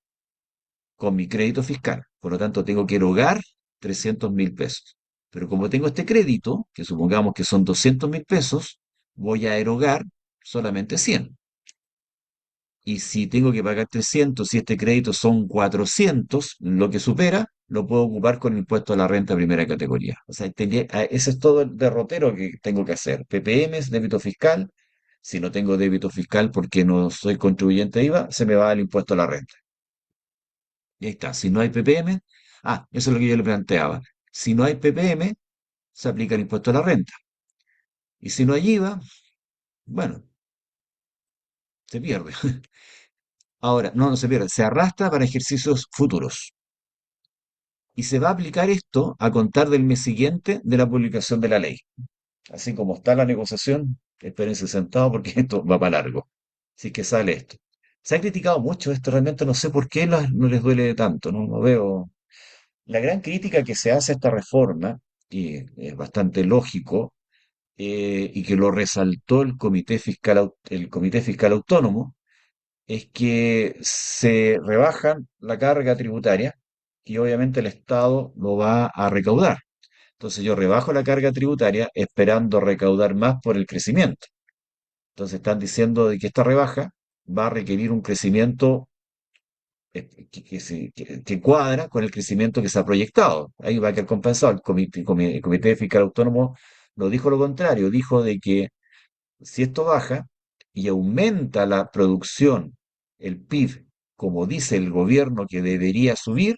con mi crédito fiscal. Por lo tanto, tengo que erogar 300.000 pesos. Pero como tengo este crédito, que supongamos que son 200.000 pesos, voy a erogar solamente 100. Y si tengo que pagar 300, si este crédito son 400, lo que supera, lo puedo ocupar con impuesto a la renta primera categoría. O sea, ese es todo el derrotero que tengo que hacer. PPMs, débito fiscal. Si no tengo débito fiscal porque no soy contribuyente de IVA, se me va el impuesto a la renta. Y ahí está. Si no hay ppm, eso es lo que yo le planteaba. Si no hay ppm, se aplica el impuesto a la renta. Y si no hay IVA, bueno, se pierde. Ahora, no, no se pierde, se arrastra para ejercicios futuros. Y se va a aplicar esto a contar del mes siguiente de la publicación de la ley. Así como está la negociación, espérense sentados porque esto va para largo. Así que sale esto. Se ha criticado mucho esto, realmente no sé por qué no les duele tanto, ¿no? No veo. La gran crítica que se hace a esta reforma, y es bastante lógico, y que lo resaltó el Comité Fiscal Autónomo, es que se rebajan la carga tributaria y obviamente el Estado lo va a recaudar. Entonces yo rebajo la carga tributaria esperando recaudar más por el crecimiento. Entonces están diciendo de que esta rebaja va a requerir un crecimiento que cuadra con el crecimiento que se ha proyectado. Ahí va a quedar compensado. El Comité Fiscal Autónomo no dijo lo contrario, dijo de que si esto baja y aumenta la producción, el PIB, como dice el gobierno que debería subir,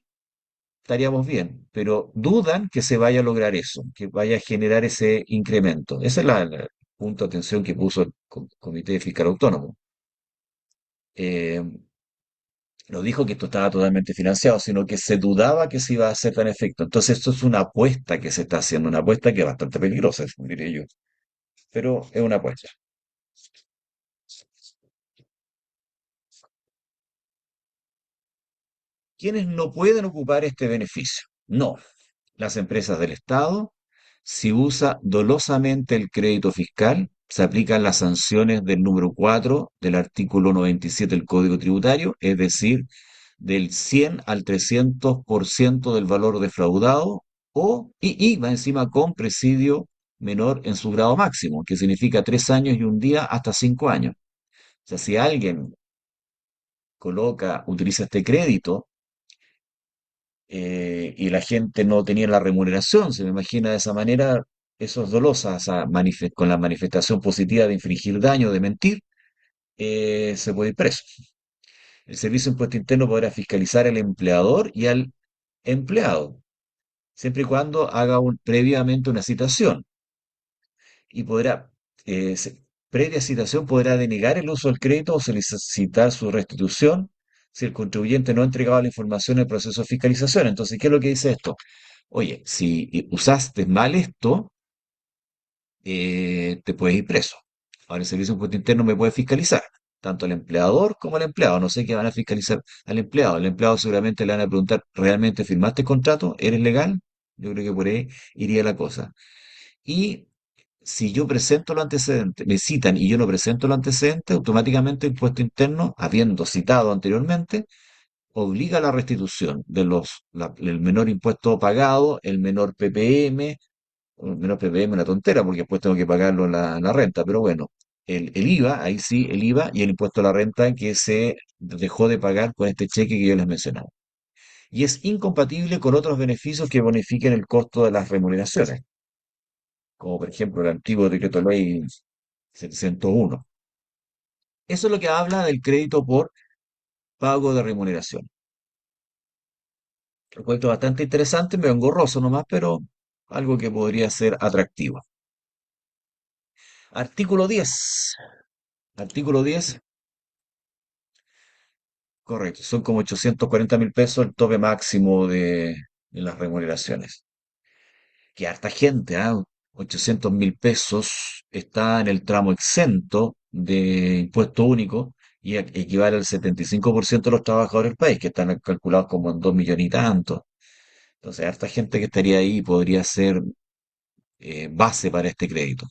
estaríamos bien, pero dudan que se vaya a lograr eso, que vaya a generar ese incremento. Ese es el punto de atención que puso el Comité Fiscal Autónomo. Eh, no dijo que esto estaba totalmente financiado, sino que se dudaba que se iba a hacer tan efecto. Entonces, esto es una apuesta que se está haciendo, una apuesta que es bastante peligrosa, diré yo, pero es una apuesta. ¿Quiénes no pueden ocupar este beneficio? No, las empresas del Estado. Si usa dolosamente el crédito fiscal, se aplican las sanciones del número 4 del artículo 97 del Código Tributario, es decir, del 100 al 300% del valor defraudado y va encima con presidio menor en su grado máximo, que significa 3 años y un día hasta 5 años. O sea, si alguien utiliza este crédito y la gente no tenía la remuneración, se me imagina de esa manera, eso es dolosa, o sea, con la manifestación positiva de infringir daño, de mentir, se puede ir preso. El Servicio de Impuesto Interno podrá fiscalizar al empleador y al empleado, siempre y cuando haga previamente una citación. Y previa citación, podrá denegar el uso del crédito o solicitar su restitución si el contribuyente no ha entregado la información en el proceso de fiscalización. Entonces, ¿qué es lo que dice esto? Oye, si usaste mal esto, te puedes ir preso. Ahora el Servicio de Impuesto Interno me puede fiscalizar, tanto al empleador como al empleado. No sé qué van a fiscalizar al empleado. Al empleado seguramente le van a preguntar, ¿realmente firmaste el contrato? ¿Eres legal? Yo creo que por ahí iría la cosa. Y si yo presento los antecedentes, me citan y yo no presento los antecedentes, automáticamente el impuesto interno, habiendo citado anteriormente, obliga a la restitución de el menor impuesto pagado, el menor PPM, o el menor PPM una tontera, porque después tengo que pagarlo la renta, pero bueno, el IVA, ahí sí, el IVA y el impuesto a la renta que se dejó de pagar con este cheque que yo les mencionaba. Y es incompatible con otros beneficios que bonifiquen el costo de las remuneraciones, como por ejemplo el antiguo decreto ley 701. Eso es lo que habla del crédito por pago de remuneración. Lo encuentro bastante interesante, medio engorroso nomás, pero algo que podría ser atractivo. Artículo 10. Artículo 10, correcto, son como 840.000 pesos el tope máximo de las remuneraciones. Que harta gente, ¿ah? 800.000 pesos está en el tramo exento de impuesto único y equivale al 75% de los trabajadores del país, que están calculados como en 2 millones y tanto. Entonces, harta gente que estaría ahí podría ser base para este crédito.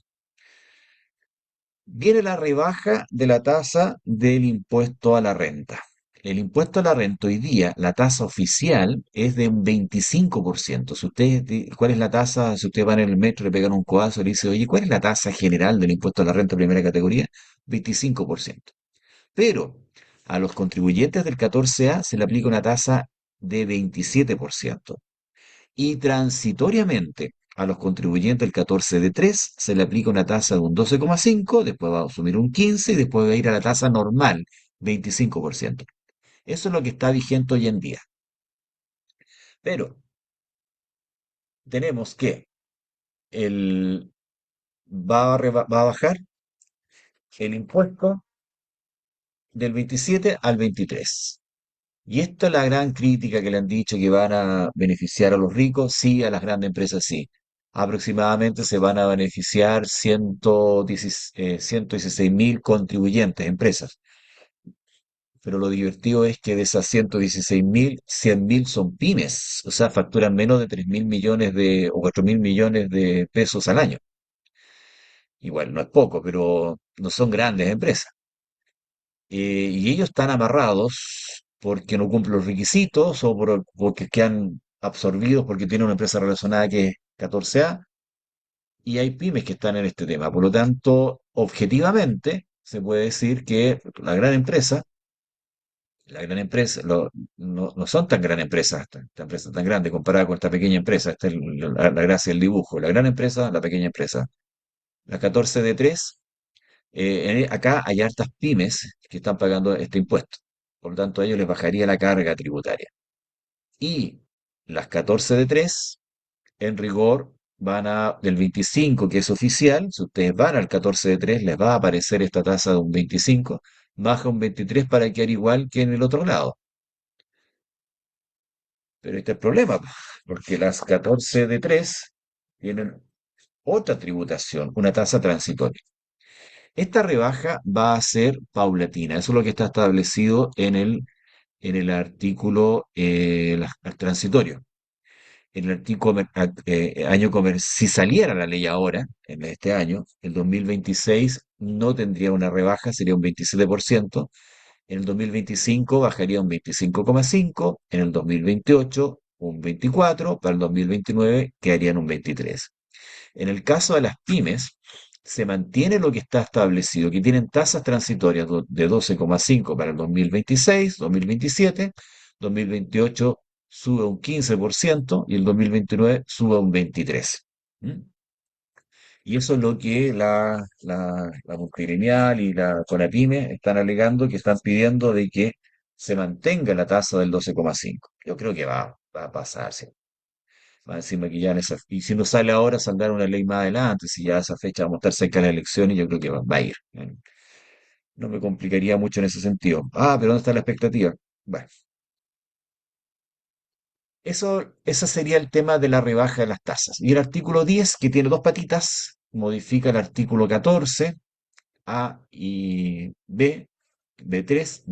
Viene la rebaja de la tasa del impuesto a la renta. El impuesto a la renta hoy día, la tasa oficial es de un 25%. Si ustedes, ¿cuál es la tasa? Si ustedes van en el metro, le pegan un codazo y le dicen, oye, ¿cuál es la tasa general del impuesto a la renta primera categoría? 25%. Pero a los contribuyentes del 14A se le aplica una tasa de 27%. Y transitoriamente a los contribuyentes del 14 de 3 se le aplica una tasa de un 12,5, después va a asumir un 15 y después va a ir a la tasa normal, 25%. Eso es lo que está vigente hoy en día. Pero tenemos que el, va a bajar el impuesto del 27 al 23. Y esta es la gran crítica que le han dicho que van a beneficiar a los ricos, sí, a las grandes empresas sí. Aproximadamente se van a beneficiar 116.000 contribuyentes, empresas. Pero lo divertido es que de esas 116.000, 100.000 son pymes, o sea, facturan menos de 3.000 millones o 4.000 millones de pesos al año. Igual, no es poco, pero no son grandes empresas. Y ellos están amarrados porque no cumplen los requisitos o porque quedan absorbidos porque tienen una empresa relacionada que es 14A y hay pymes que están en este tema. Por lo tanto, objetivamente, se puede decir que la gran empresa La gran empresa, no son tan gran empresa, esta empresa tan grande comparada con esta pequeña empresa. Esta es la gracia del dibujo. La gran empresa, la pequeña empresa. La 14 de 3, acá hay hartas pymes que están pagando este impuesto. Por lo tanto, a ellos les bajaría la carga tributaria. Y las 14 de 3 en rigor, del 25, que es oficial, si ustedes van al 14 de 3 les va a aparecer esta tasa de un 25, baja un 23 para quedar igual que en el otro lado. Pero este es el problema, po, porque las 14 de 3 tienen otra tributación, una tasa transitoria. Esta rebaja va a ser paulatina, eso es lo que está establecido en el artículo transitorio. En el si saliera la ley ahora, en este año, el 2026 no tendría una rebaja, sería un 27%. En el 2025 bajaría un 25,5%, en el 2028 un 24%, para el 2029 quedarían un 23%. En el caso de las pymes, se mantiene lo que está establecido, que tienen tasas transitorias de 12,5 para el 2026, 2027, 2028 sube un 15% y el 2029 sube un 23%. ¿Mm? Y eso es lo que la Multigremial y la Conapyme están alegando, que están pidiendo de que se mantenga la tasa del 12,5. Yo creo que va a pasar, ¿sí? Más encima que ya en esa, y si no sale ahora, saldrá una ley más adelante, si ya esa fecha vamos a estar cerca de las elecciones, yo creo que va a ir. No me complicaría mucho en ese sentido. Ah, pero ¿dónde está la expectativa? Bueno, ese sería el tema de la rebaja de las tasas. Y el artículo 10, que tiene dos patitas, modifica el artículo 14, A y B, de 3.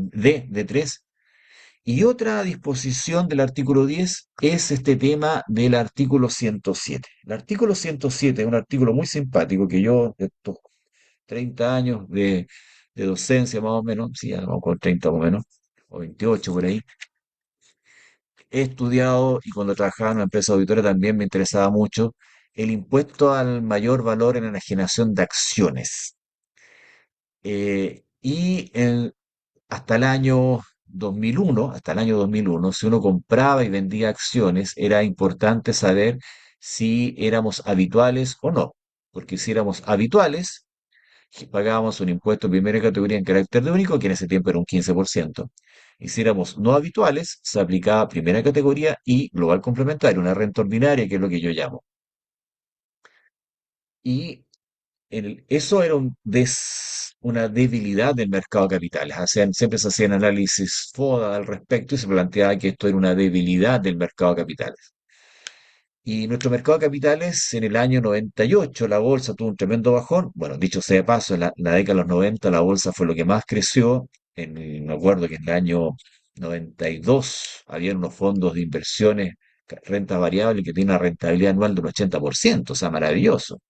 Y otra disposición del artículo 10 es este tema del artículo 107. El artículo 107 es un artículo muy simpático que yo, de estos 30 años de docencia más o menos, sí, ya vamos con 30 más o menos, o 28 por ahí, he estudiado y cuando trabajaba en una empresa auditoria también me interesaba mucho el impuesto al mayor valor en enajenación de acciones. Hasta el año 2001, si uno compraba y vendía acciones, era importante saber si éramos habituales o no, porque si éramos habituales, pagábamos un impuesto de primera categoría en carácter de único, que en ese tiempo era un 15%. Y si éramos no habituales, se aplicaba primera categoría y global complementario, una renta ordinaria, que es lo que yo llamo. Y eso era una debilidad del mercado de capitales. Siempre se hacían análisis FODA al respecto y se planteaba que esto era una debilidad del mercado de capitales. Y nuestro mercado de capitales en el año 98, la bolsa tuvo un tremendo bajón. Bueno, dicho sea de paso, en la década de los 90 la bolsa fue lo que más creció. Me acuerdo que en el año 92 había unos fondos de inversiones, renta variable, que tiene una rentabilidad anual de un 80%, o sea, maravilloso.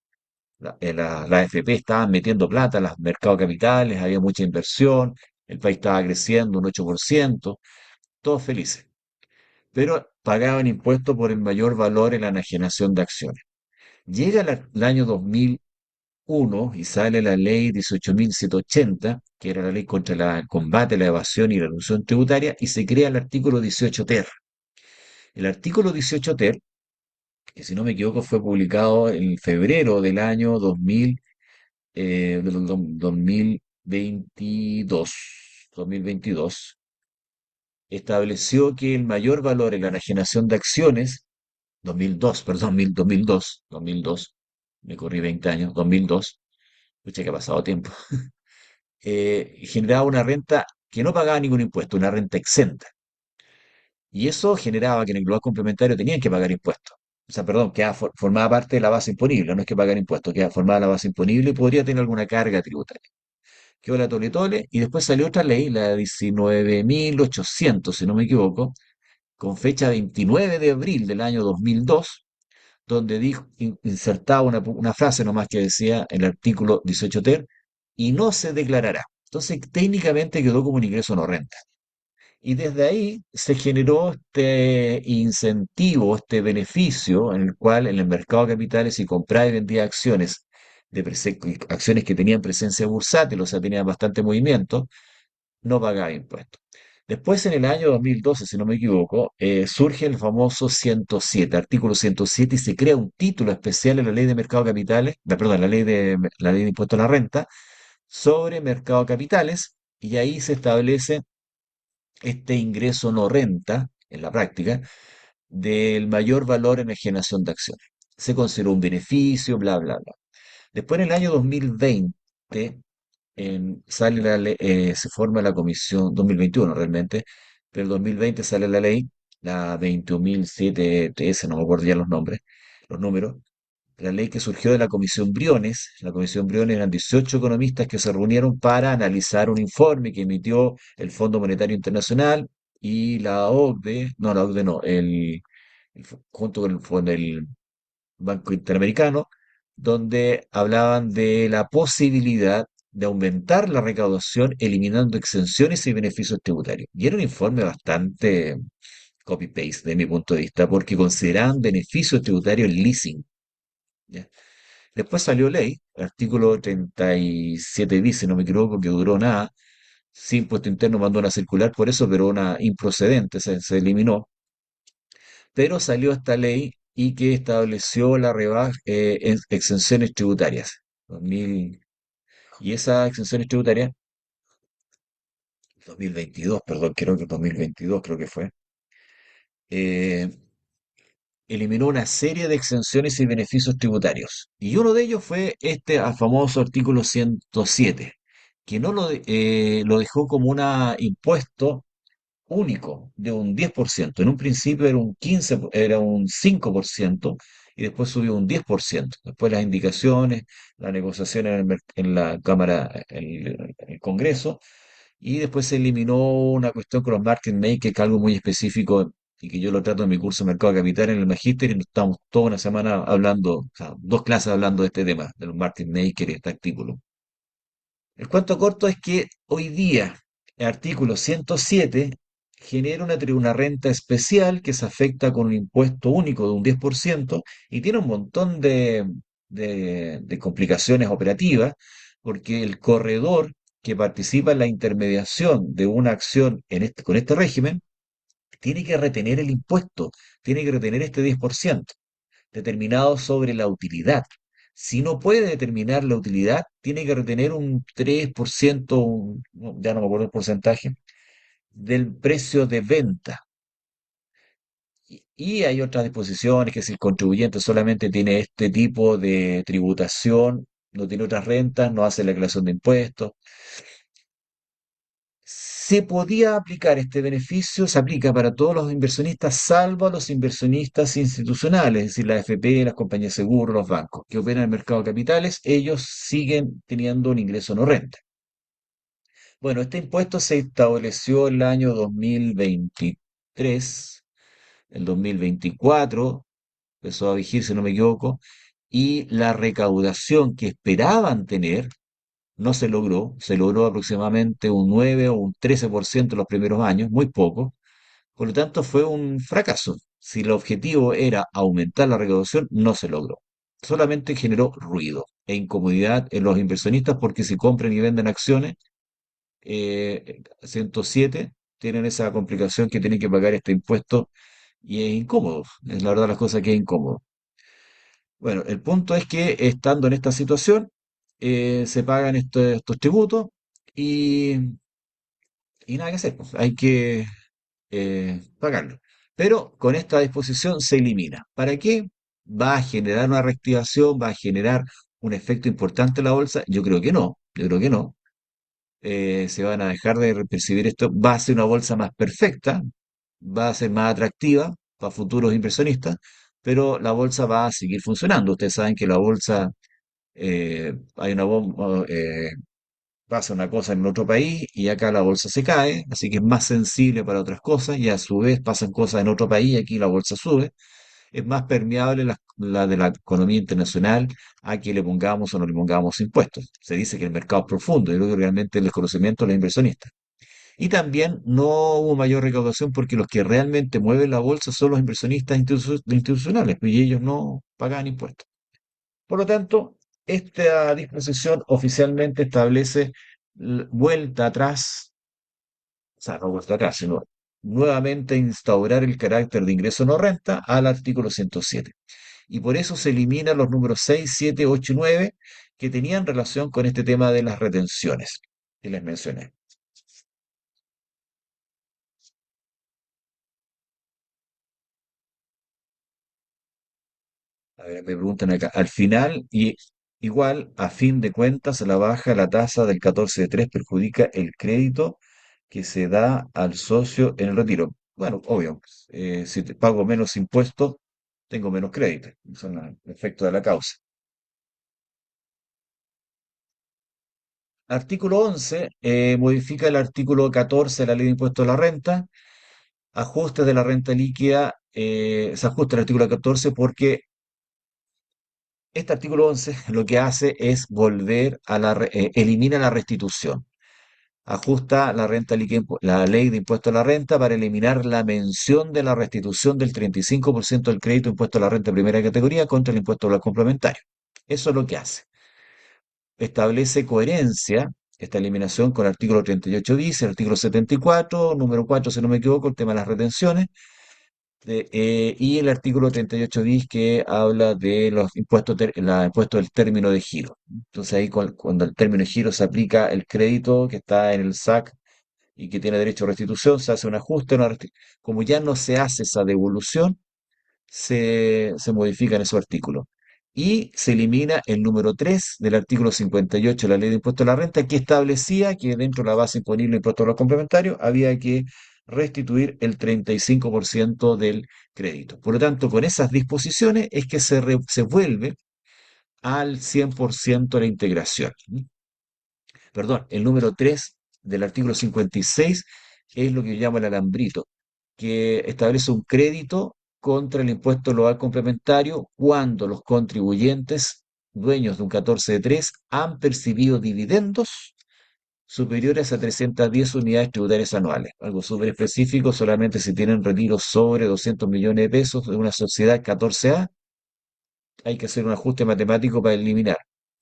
La AFP estaban metiendo plata en los mercados de capitales, había mucha inversión, el país estaba creciendo un 8%, todos felices. Pero pagaban impuestos por el mayor valor en la enajenación de acciones. Llega el año 2001 y sale la ley 18.780, que era la ley contra el combate a la evasión y la elusión tributaria, y se crea el artículo 18 ter. El artículo 18 ter, que si no me equivoco fue publicado en febrero del año 2022, estableció que el mayor valor en la enajenación de acciones, 2002, perdón, 2002, me corrí 20 años, 2002, escucha que ha pasado tiempo, generaba una renta que no pagaba ningún impuesto, una renta exenta. Y eso generaba que en el global complementario tenían que pagar impuestos. O sea, perdón, que formaba parte de la base imponible, no es que pagar impuestos, que formaba la base imponible y podría tener alguna carga tributaria. Quedó la tole tole y después salió otra ley, la 19.800, si no me equivoco, con fecha 29 de abril del año 2002, donde insertaba una frase nomás que decía el artículo 18 ter, y no se declarará. Entonces técnicamente quedó como un ingreso no renta. Y desde ahí se generó este incentivo, este beneficio en el cual en el mercado de capitales, si compraba y vendía acciones, acciones que tenían presencia bursátil, o sea, tenían bastante movimiento, no pagaba impuestos. Después, en el año 2012, si no me equivoco, surge el famoso 107, artículo 107, y se crea un título especial en la ley de mercado de capitales, perdón, la ley de impuesto a la renta, sobre mercado de capitales, y ahí se establece este ingreso no renta, en la práctica, del mayor valor en la generación de acciones. Se consideró un beneficio, bla, bla, bla. Después, en el año 2020, sale se forma la comisión, 2021 realmente, pero en 2020 sale la ley, la 21.007 no me acuerdo ya los nombres, los números, la ley que surgió de la Comisión Briones. La Comisión Briones eran 18 economistas que se reunieron para analizar un informe que emitió el Fondo Monetario Internacional y la OCDE, no, la OCDE no, junto con el Banco Interamericano, donde hablaban de la posibilidad de aumentar la recaudación eliminando exenciones y beneficios tributarios. Y era un informe bastante copy-paste de mi punto de vista, porque consideraban beneficios tributarios el leasing. ¿Ya? Después salió ley, artículo 37 bis, si no me equivoco, que duró nada. Sí, impuesto interno mandó una circular por eso, pero una improcedente, se eliminó. Pero salió esta ley y que estableció la rebaja, exenciones tributarias. 2000, y esas exenciones tributarias, 2022, perdón, creo que 2022 creo que fue, eh, eliminó una serie de exenciones y beneficios tributarios. Y uno de ellos fue este famoso artículo 107, que no lo dejó como un impuesto único de un 10%. En un principio era un 15, era un 5% y después subió un 10%. Después las indicaciones, la negociación en la Cámara, el Congreso, y después se eliminó una cuestión con los market makers, que es algo muy específico y que yo lo trato en mi curso de Mercado de Capital en el Magíster, y nos estamos toda una semana hablando, o sea, dos clases hablando de este tema, de los market makers y este artículo. El cuento corto es que hoy día el artículo 107 genera una renta especial que se afecta con un impuesto único de un 10% y tiene un montón de complicaciones operativas, porque el corredor que participa en la intermediación de una acción con este régimen tiene que retener el impuesto, tiene que retener este 10% determinado sobre la utilidad. Si no puede determinar la utilidad, tiene que retener un 3%, no, ya no me acuerdo el porcentaje, del precio de venta. Y hay otras disposiciones que si el contribuyente solamente tiene este tipo de tributación, no tiene otras rentas, no hace la declaración de impuestos. Se podía aplicar este beneficio, se aplica para todos los inversionistas, salvo a los inversionistas institucionales, es decir, la AFP, las compañías de seguro, los bancos que operan en el mercado de capitales, ellos siguen teniendo un ingreso no renta. Bueno, este impuesto se estableció el año 2023, el 2024 empezó a vigir, si no me equivoco, y la recaudación que esperaban tener no se logró aproximadamente un 9 o un 13% en los primeros años, muy poco. Por lo tanto, fue un fracaso. Si el objetivo era aumentar la recaudación, no se logró. Solamente generó ruido e incomodidad en los inversionistas, porque si compran y venden acciones, 107 tienen esa complicación que tienen que pagar este impuesto y es incómodo. Es la verdad las cosas que es incómodo. Bueno, el punto es que estando en esta situación, se pagan estos tributos y, y nada que hacer, pues, hay que pagarlo. Pero con esta disposición se elimina. ¿Para qué? ¿Va a generar una reactivación? ¿Va a generar un efecto importante en la bolsa? Yo creo que no, yo creo que no. Se van a dejar de percibir esto. Va a ser una bolsa más perfecta, va a ser más atractiva para futuros inversionistas, pero la bolsa va a seguir funcionando. Ustedes saben que la bolsa, hay una bomba, pasa una cosa en otro país y acá la bolsa se cae, así que es más sensible para otras cosas, y a su vez pasan cosas en otro país y aquí la bolsa sube. Es más permeable la de la economía internacional a que le pongamos o no le pongamos impuestos. Se dice que el mercado es profundo, y creo que realmente el desconocimiento de los inversionistas. Y también no hubo mayor recaudación porque los que realmente mueven la bolsa son los inversionistas institucionales, pues, y ellos no pagan impuestos. Por lo tanto, esta disposición oficialmente establece vuelta atrás sea, no vuelta atrás, sino nuevamente instaurar el carácter de ingreso no renta al artículo 107. Y por eso se eliminan los números 6, 7, 8 y 9 que tenían relación con este tema de las retenciones que les mencioné. A ver, me preguntan acá, al final, y igual, a fin de cuentas, la baja de la tasa del 14 de 3 perjudica el crédito que se da al socio en el retiro. Bueno, obvio, si pago menos impuestos, tengo menos crédito. Son los efectos de la causa. Artículo 11 modifica el artículo 14 de la Ley de Impuestos a la Renta. Ajustes de la renta líquida, se ajusta el artículo 14 porque este artículo 11 lo que hace es volver a elimina la restitución. Ajusta la renta líquida, la ley de impuesto a la renta para eliminar la mención de la restitución del 35% del crédito impuesto a la renta de primera categoría contra el impuesto a la complementario. Eso es lo que hace. Establece coherencia esta eliminación con el artículo 38 bis, el artículo 74, número 4, si no me equivoco, el tema de las retenciones, y el artículo 38 bis que habla de los impuestos, impuestos del término de giro. Entonces ahí cuando el término de giro se aplica el crédito que está en el SAC y que tiene derecho a restitución, se hace un ajuste, como ya no se hace esa devolución, se modifican esos artículos. Y se elimina el número 3 del artículo 58 de la Ley de Impuesto a la Renta, que establecía que dentro de la base imponible de impuestos a los complementarios había que restituir el 35% del crédito. Por lo tanto, con esas disposiciones es que se vuelve al 100% la integración. Perdón, el número 3 del artículo 56 es lo que llama el alambrito, que establece un crédito contra el impuesto global complementario cuando los contribuyentes dueños de un 14 de 3 han percibido dividendos superiores a 310 unidades tributarias anuales. Algo súper específico, solamente si tienen retiros sobre 200 millones de pesos de una sociedad 14A, hay que hacer un ajuste matemático para eliminar,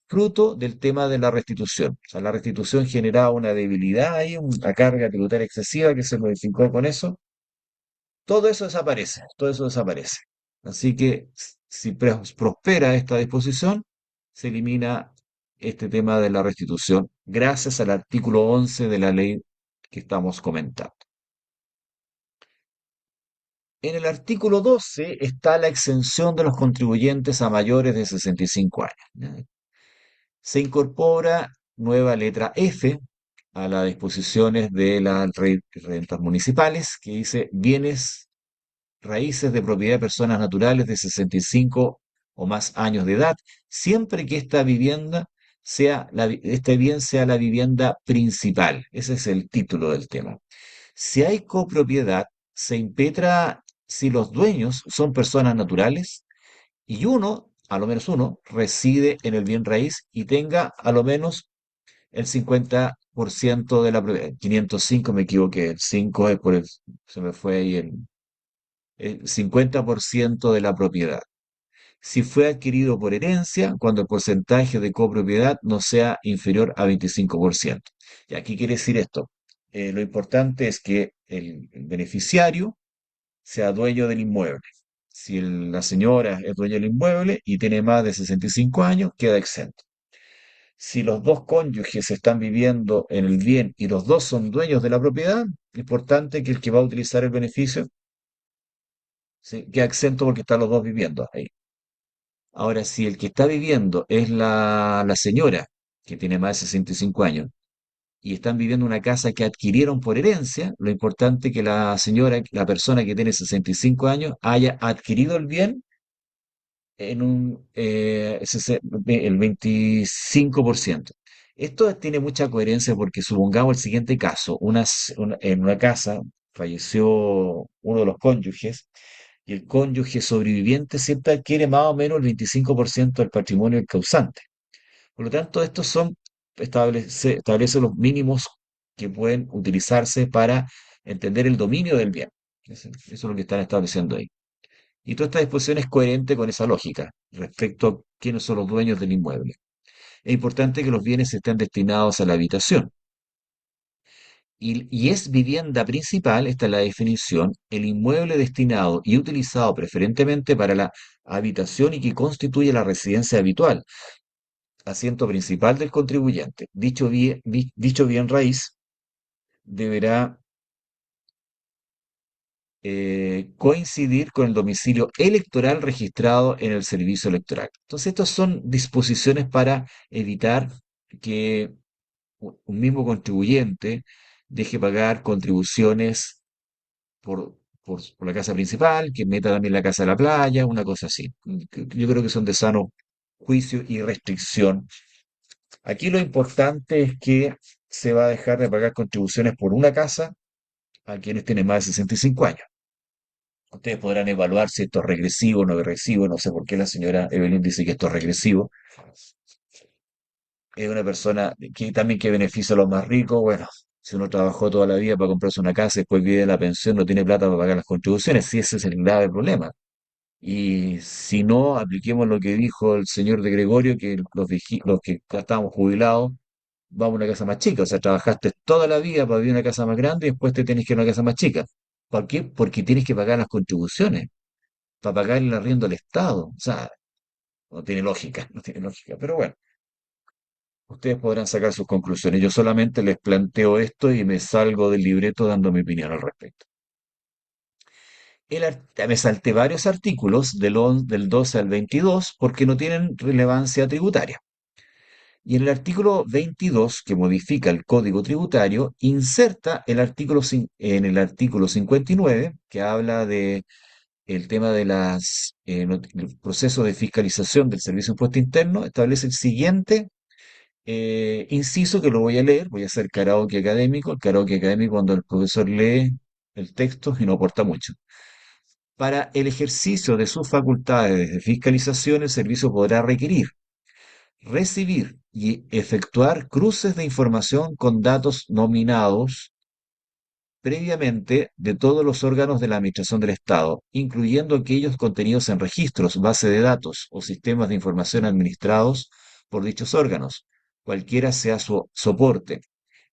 fruto del tema de la restitución. O sea, la restitución generaba una debilidad ahí, una carga tributaria excesiva que se modificó con eso. Todo eso desaparece, todo eso desaparece. Así que si prospera esta disposición, se elimina este tema de la restitución gracias al artículo 11 de la ley que estamos comentando. En el artículo 12 está la exención de los contribuyentes a mayores de 65 años. ¿Ya? Se incorpora nueva letra F a las disposiciones de las rentas municipales que dice bienes raíces de propiedad de personas naturales de 65 o más años de edad, siempre que esta vivienda este bien sea la vivienda principal. Ese es el título del tema. Si hay copropiedad, se impetra si los dueños son personas naturales y uno, a lo menos uno, reside en el bien raíz y tenga a lo menos el 50% de la propiedad. 505 me equivoqué, el 5 es se me fue ahí el 50% de la propiedad. Si fue adquirido por herencia, cuando el porcentaje de copropiedad no sea inferior a 25%. Y aquí quiere decir esto. Lo importante es que el beneficiario sea dueño del inmueble. Si la señora es dueña del inmueble y tiene más de 65 años, queda exento. Si los dos cónyuges están viviendo en el bien y los dos son dueños de la propiedad, es importante que el que va a utilizar el beneficio, ¿sí?, queda exento porque están los dos viviendo ahí. Ahora, si el que está viviendo es la señora, que tiene más de 65 años, y están viviendo en una casa que adquirieron por herencia, lo importante es que la señora, la persona que tiene 65 años, haya adquirido el bien en el 25%. Esto tiene mucha coherencia porque supongamos el siguiente caso, en una casa falleció uno de los cónyuges y el cónyuge sobreviviente siempre adquiere más o menos el 25% del patrimonio del causante. Por lo tanto, establece los mínimos que pueden utilizarse para entender el dominio del bien. Eso es lo que están estableciendo ahí. Y toda esta disposición es coherente con esa lógica respecto a quiénes son los dueños del inmueble. Es importante que los bienes estén destinados a la habitación y es vivienda principal, esta es la definición, el inmueble destinado y utilizado preferentemente para la habitación y que constituye la residencia habitual, asiento principal del contribuyente. Dicho bien raíz deberá coincidir con el domicilio electoral registrado en el servicio electoral. Entonces, estas son disposiciones para evitar que un mismo contribuyente deje pagar contribuciones por la casa principal, que meta también la casa de la playa, una cosa así. Yo creo que son de sano juicio y restricción. Aquí lo importante es que se va a dejar de pagar contribuciones por una casa a quienes tienen más de 65 años. Ustedes podrán evaluar si esto es regresivo o no regresivo. No sé por qué la señora Evelyn dice que esto es regresivo. Es una persona que también que beneficia a los más ricos. Bueno, si uno trabajó toda la vida para comprarse una casa, después vive de la pensión, no tiene plata para pagar las contribuciones, si ese es el grave problema. Y si no, apliquemos lo que dijo el señor de Gregorio, que los que ya estábamos jubilados, vamos a una casa más chica. O sea, trabajaste toda la vida para vivir en una casa más grande y después te tienes que ir a una casa más chica. ¿Por qué? Porque tienes que pagar las contribuciones, para pagar el arriendo al Estado. O sea, no tiene lógica, no tiene lógica. Pero bueno, ustedes podrán sacar sus conclusiones. Yo solamente les planteo esto y me salgo del libreto dando mi opinión al respecto. Me salté varios artículos del 12 al 22 porque no tienen relevancia tributaria. Y en el artículo 22, que modifica el Código Tributario, inserta en el artículo 59, que habla de el tema de el proceso de fiscalización del Servicio de Impuesto Interno, establece el siguiente inciso que lo voy a leer. Voy a hacer karaoke académico. El karaoke académico cuando el profesor lee el texto y no aporta mucho. Para el ejercicio de sus facultades de fiscalización, el servicio podrá requerir, recibir y efectuar cruces de información con datos nominados previamente de todos los órganos de la Administración del Estado, incluyendo aquellos contenidos en registros, base de datos o sistemas de información administrados por dichos órganos, cualquiera sea su soporte,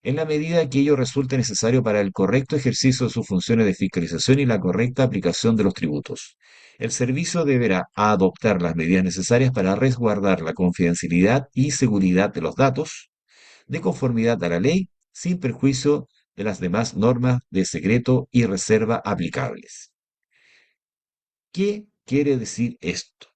en la medida que ello resulte necesario para el correcto ejercicio de sus funciones de fiscalización y la correcta aplicación de los tributos. El servicio deberá adoptar las medidas necesarias para resguardar la confidencialidad y seguridad de los datos, de conformidad a la ley, sin perjuicio de las demás normas de secreto y reserva aplicables. ¿Qué quiere decir esto?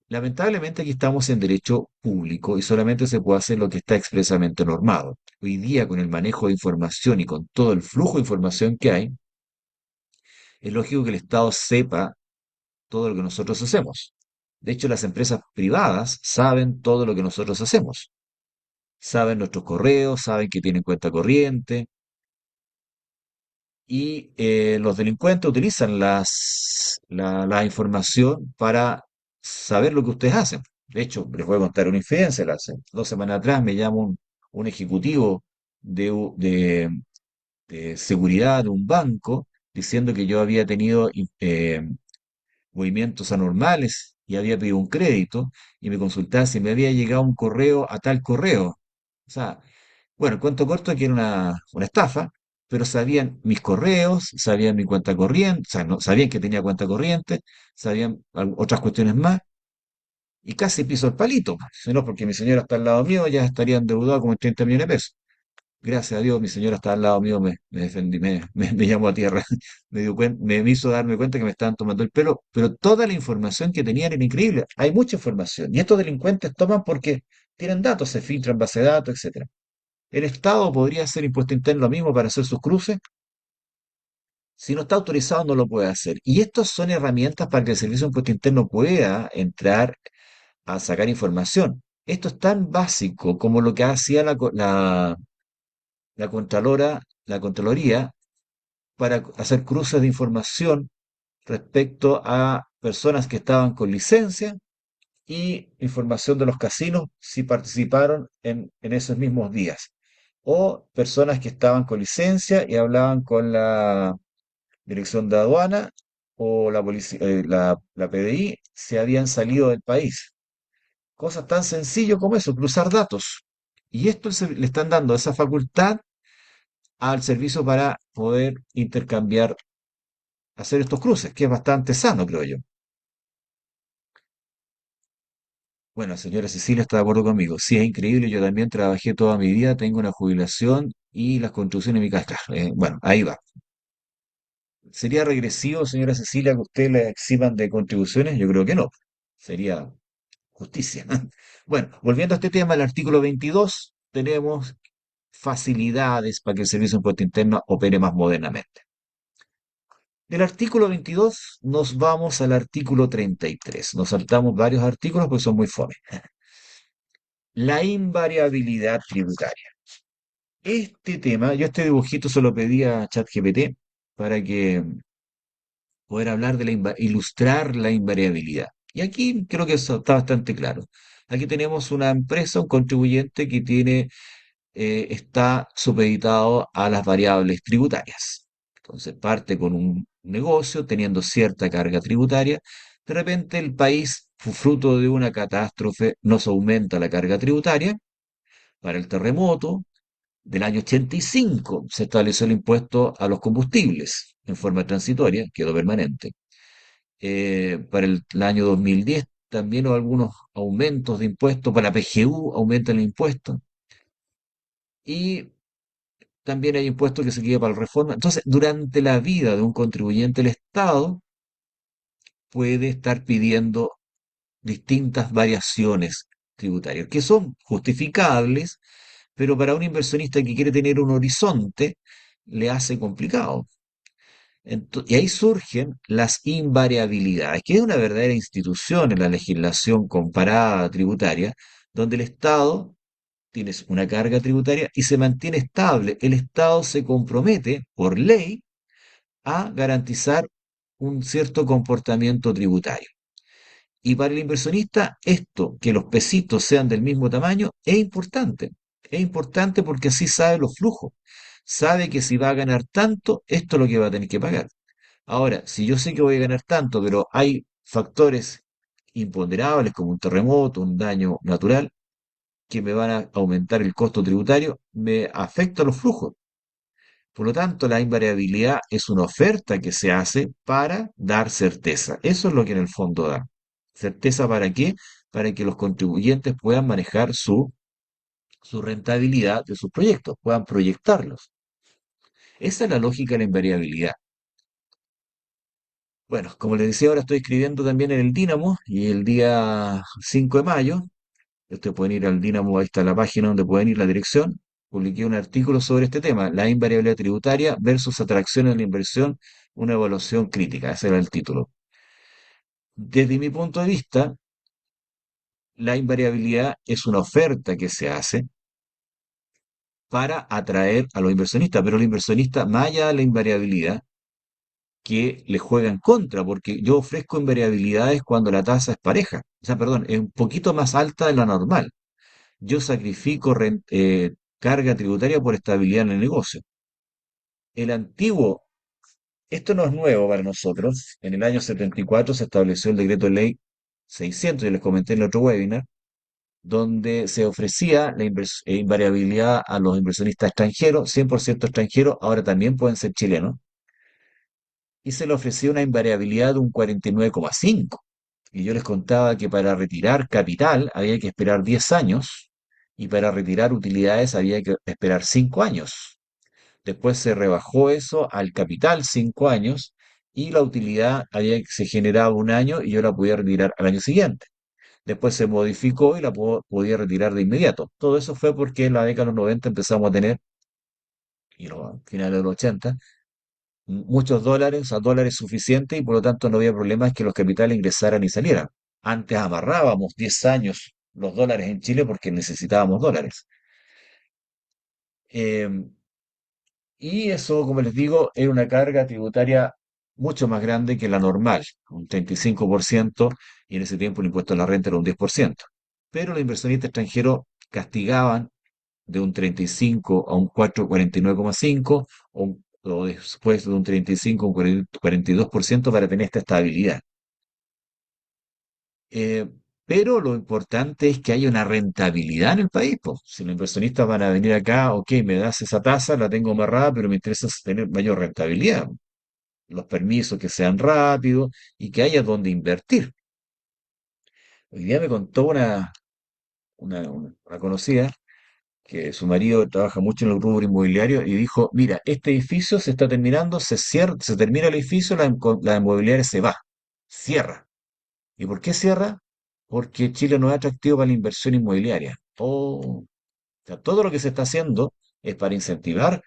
Lamentablemente aquí estamos en derecho público y solamente se puede hacer lo que está expresamente normado. Hoy día, con el manejo de información y con todo el flujo de información que hay, es lógico que el Estado sepa todo lo que nosotros hacemos. De hecho, las empresas privadas saben todo lo que nosotros hacemos. Saben nuestros correos, saben que tienen cuenta corriente, y los delincuentes utilizan la información para saber lo que ustedes hacen. De hecho, les voy a contar una infidencia. Hace 2 semanas atrás me llama un ejecutivo de seguridad de un banco diciendo que yo había tenido movimientos anormales y había pedido un crédito y me consultaba si me había llegado un correo a tal correo. O sea, bueno, el cuento corto es que era una estafa, pero sabían mis correos, sabían mi cuenta corriente, o sea, no, sabían que tenía cuenta corriente, sabían otras cuestiones más, y casi piso el palito. Si no, porque mi señora está al lado mío, ya estaría endeudado como en 30 millones de pesos. Gracias a Dios, mi señora está al lado mío, me defendí, me llamó a tierra, me hizo darme cuenta que me estaban tomando el pelo, pero toda la información que tenían era increíble. Hay mucha información, y estos delincuentes toman porque tienen datos, se filtran base de datos, etcétera. El Estado podría hacer impuesto interno lo mismo para hacer sus cruces. Si no está autorizado, no lo puede hacer. Y estas son herramientas para que el Servicio de Impuesto Interno pueda entrar a sacar información. Esto es tan básico como lo que hacía la Contraloría para hacer cruces de información respecto a personas que estaban con licencia y información de los casinos si participaron en esos mismos días. O personas que estaban con licencia y hablaban con la dirección de aduana o la policía, la PDI, si habían salido del país. Cosas tan sencillas como eso, cruzar datos. Y esto le están dando esa facultad al servicio para poder intercambiar, hacer estos cruces, que es bastante sano, creo yo. Bueno, señora Cecilia está de acuerdo conmigo. Sí, es increíble. Yo también trabajé toda mi vida, tengo una jubilación y las contribuciones de mi casa. Claro, bueno, ahí va. ¿Sería regresivo, señora Cecilia, que usted le eximan de contribuciones? Yo creo que no. Sería justicia. Bueno, volviendo a este tema, el artículo 22, tenemos facilidades para que el Servicio de Impuesto Interno opere más modernamente. Del artículo 22 nos vamos al artículo 33. Nos saltamos varios artículos porque son muy fome. La invariabilidad tributaria. Este tema, yo este dibujito se lo pedí a ChatGPT para que poder hablar de ilustrar la invariabilidad. Y aquí creo que eso está bastante claro. Aquí tenemos una empresa, un contribuyente que está supeditado a las variables tributarias. Entonces parte con un negocio teniendo cierta carga tributaria. De repente el país, fruto de una catástrofe, nos aumenta la carga tributaria. Para el terremoto del año 85 se estableció el impuesto a los combustibles en forma transitoria, quedó permanente. Para el año 2010 también hubo algunos aumentos de impuestos, para la PGU aumenta el impuesto y también hay impuestos que se quedan para la reforma. Entonces, durante la vida de un contribuyente, el Estado puede estar pidiendo distintas variaciones tributarias, que son justificables, pero para un inversionista que quiere tener un horizonte, le hace complicado. Y ahí surgen las invariabilidades, que es una verdadera institución en la legislación comparada tributaria, donde el Estado tiene una carga tributaria y se mantiene estable. El Estado se compromete por ley a garantizar un cierto comportamiento tributario. Y para el inversionista, esto, que los pesitos sean del mismo tamaño, es importante. Es importante porque así sabe los flujos. Sabe que si va a ganar tanto, esto es lo que va a tener que pagar. Ahora, si yo sé que voy a ganar tanto, pero hay factores imponderables como un terremoto, un daño natural, que me van a aumentar el costo tributario, me afecta los flujos. Por lo tanto, la invariabilidad es una oferta que se hace para dar certeza. Eso es lo que en el fondo da. ¿Certeza para qué? Para que los contribuyentes puedan manejar su rentabilidad de sus proyectos, puedan proyectarlos. Esa es la lógica de la invariabilidad. Bueno, como les decía, ahora estoy escribiendo también en el Dínamo y el día 5 de mayo, ustedes pueden ir al Dínamo, ahí está la página donde pueden ir la dirección, publiqué un artículo sobre este tema, la invariabilidad tributaria versus atracciones de la inversión, una evaluación crítica, ese era el título. Desde mi punto de vista, la invariabilidad es una oferta que se hace para atraer a los inversionistas, pero los inversionistas, más allá de la invariabilidad, que le juega en contra, porque yo ofrezco invariabilidades cuando la tasa es pareja, o sea, perdón, es un poquito más alta de la normal. Yo sacrifico carga tributaria por estabilidad en el negocio. El antiguo, esto no es nuevo para nosotros, en el año 74 se estableció el decreto de ley 600, yo les comenté en el otro webinar, donde se ofrecía la invariabilidad a los inversionistas extranjeros, 100% extranjeros, ahora también pueden ser chilenos, y se le ofrecía una invariabilidad de un 49,5. Y yo les contaba que para retirar capital había que esperar 10 años y para retirar utilidades había que esperar 5 años. Después se rebajó eso al capital 5 años y la utilidad se generaba un año y yo la podía retirar al año siguiente. Después se modificó y podía retirar de inmediato. Todo eso fue porque en la década de los 90 empezamos a tener, y a finales de los 80, muchos dólares, a dólares suficientes y por lo tanto no había problema en que los capitales ingresaran y salieran. Antes amarrábamos 10 años los dólares en Chile porque necesitábamos dólares. Em, y eso, como les digo, era una carga tributaria mucho más grande que la normal, un 35%, y en ese tiempo el impuesto a la renta era un 10%. Pero los inversionistas extranjeros castigaban de un 35 a un 49,5 o después de un 35 a un 42% para tener esta estabilidad. Eh, Pero lo importante es que haya una rentabilidad en el país, pues. Si los inversionistas van a venir acá, ok, me das esa tasa, la tengo amarrada, pero me interesa tener mayor rentabilidad. Los permisos que sean rápidos y que haya donde invertir. Hoy día me contó una conocida que su marido trabaja mucho en el rubro inmobiliario y dijo, mira, este edificio se está terminando, se cierra, se termina el edificio, la inmobiliaria se va, cierra. ¿Y por qué cierra? Porque Chile no es atractivo para la inversión inmobiliaria. O sea, todo lo que se está haciendo es para incentivar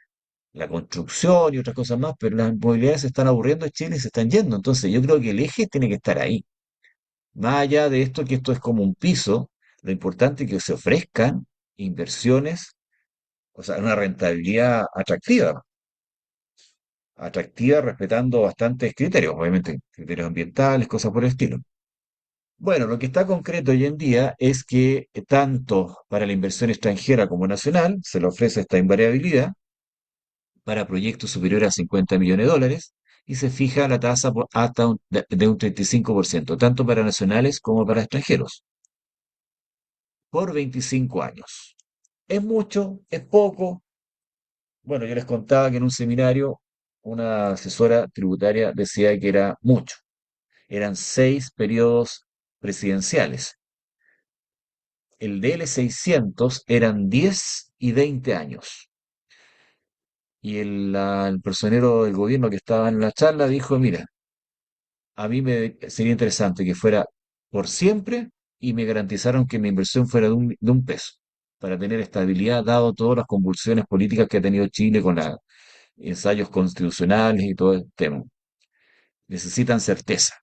la construcción y otras cosas más, pero las inmobiliarias se están aburriendo de Chile y se están yendo. Entonces yo creo que el eje tiene que estar ahí. Más allá de esto, que esto es como un piso, lo importante es que se ofrezcan inversiones, o sea, una rentabilidad atractiva, atractiva respetando bastantes criterios, obviamente, criterios ambientales, cosas por el estilo. Bueno, lo que está concreto hoy en día es que tanto para la inversión extranjera como nacional se le ofrece esta invariabilidad para proyectos superiores a 50 millones de dólares y se fija la tasa hasta de un 35%, tanto para nacionales como para extranjeros, por 25 años. ¿Es mucho? ¿Es poco? Bueno, yo les contaba que en un seminario una asesora tributaria decía que era mucho. Eran 6 periodos presidenciales. El DL 600 eran 10 y 20 años. Y el personero del gobierno que estaba en la charla dijo, mira, a mí me sería interesante que fuera por siempre y me garantizaron que mi inversión fuera de un peso, para tener estabilidad, dado todas las convulsiones políticas que ha tenido Chile con los ensayos constitucionales y todo el tema. Necesitan certeza.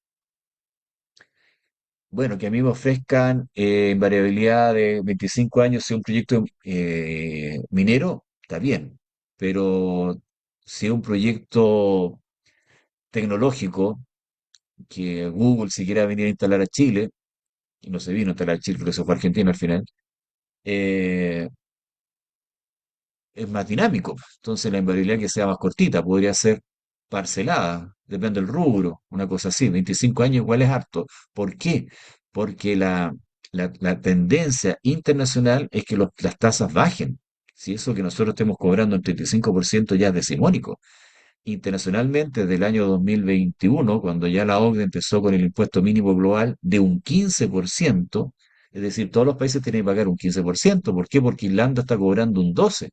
Bueno, que a mí me ofrezcan variabilidad de 25 años si un proyecto minero, está bien, pero si es un proyecto tecnológico, que Google si quiera venir a instalar a Chile, y no se vino a instalar a Chile, porque se fue a Argentina al final, eh, es más dinámico. Entonces la invariabilidad que sea más cortita, podría ser parcelada, depende del rubro, una cosa así. 25 años igual es harto. ¿Por qué? Porque la tendencia internacional es que las tasas bajen. Si eso que nosotros estemos cobrando en 35% ya es decimónico. Internacionalmente, desde el año 2021, cuando ya la OCDE empezó con el impuesto mínimo global de un 15%, es decir, todos los países tienen que pagar un 15%. ¿Por qué? Porque Irlanda está cobrando un 12%.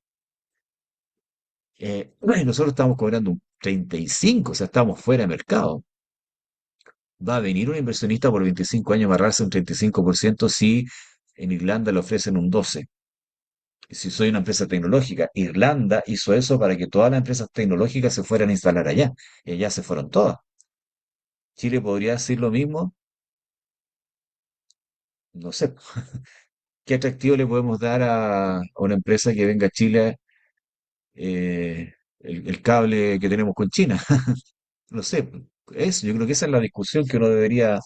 Y nosotros estamos cobrando un 35%, o sea, estamos fuera de mercado. Va a venir un inversionista por 25 años a amarrarse un 35% si en Irlanda le ofrecen un 12%. Si soy una empresa tecnológica, Irlanda hizo eso para que todas las empresas tecnológicas se fueran a instalar allá. Y allá se fueron todas. Chile podría decir lo mismo, no sé. ¿Qué atractivo le podemos dar a una empresa que venga a Chile el cable que tenemos con China? No sé, yo creo que esa es la discusión que uno debería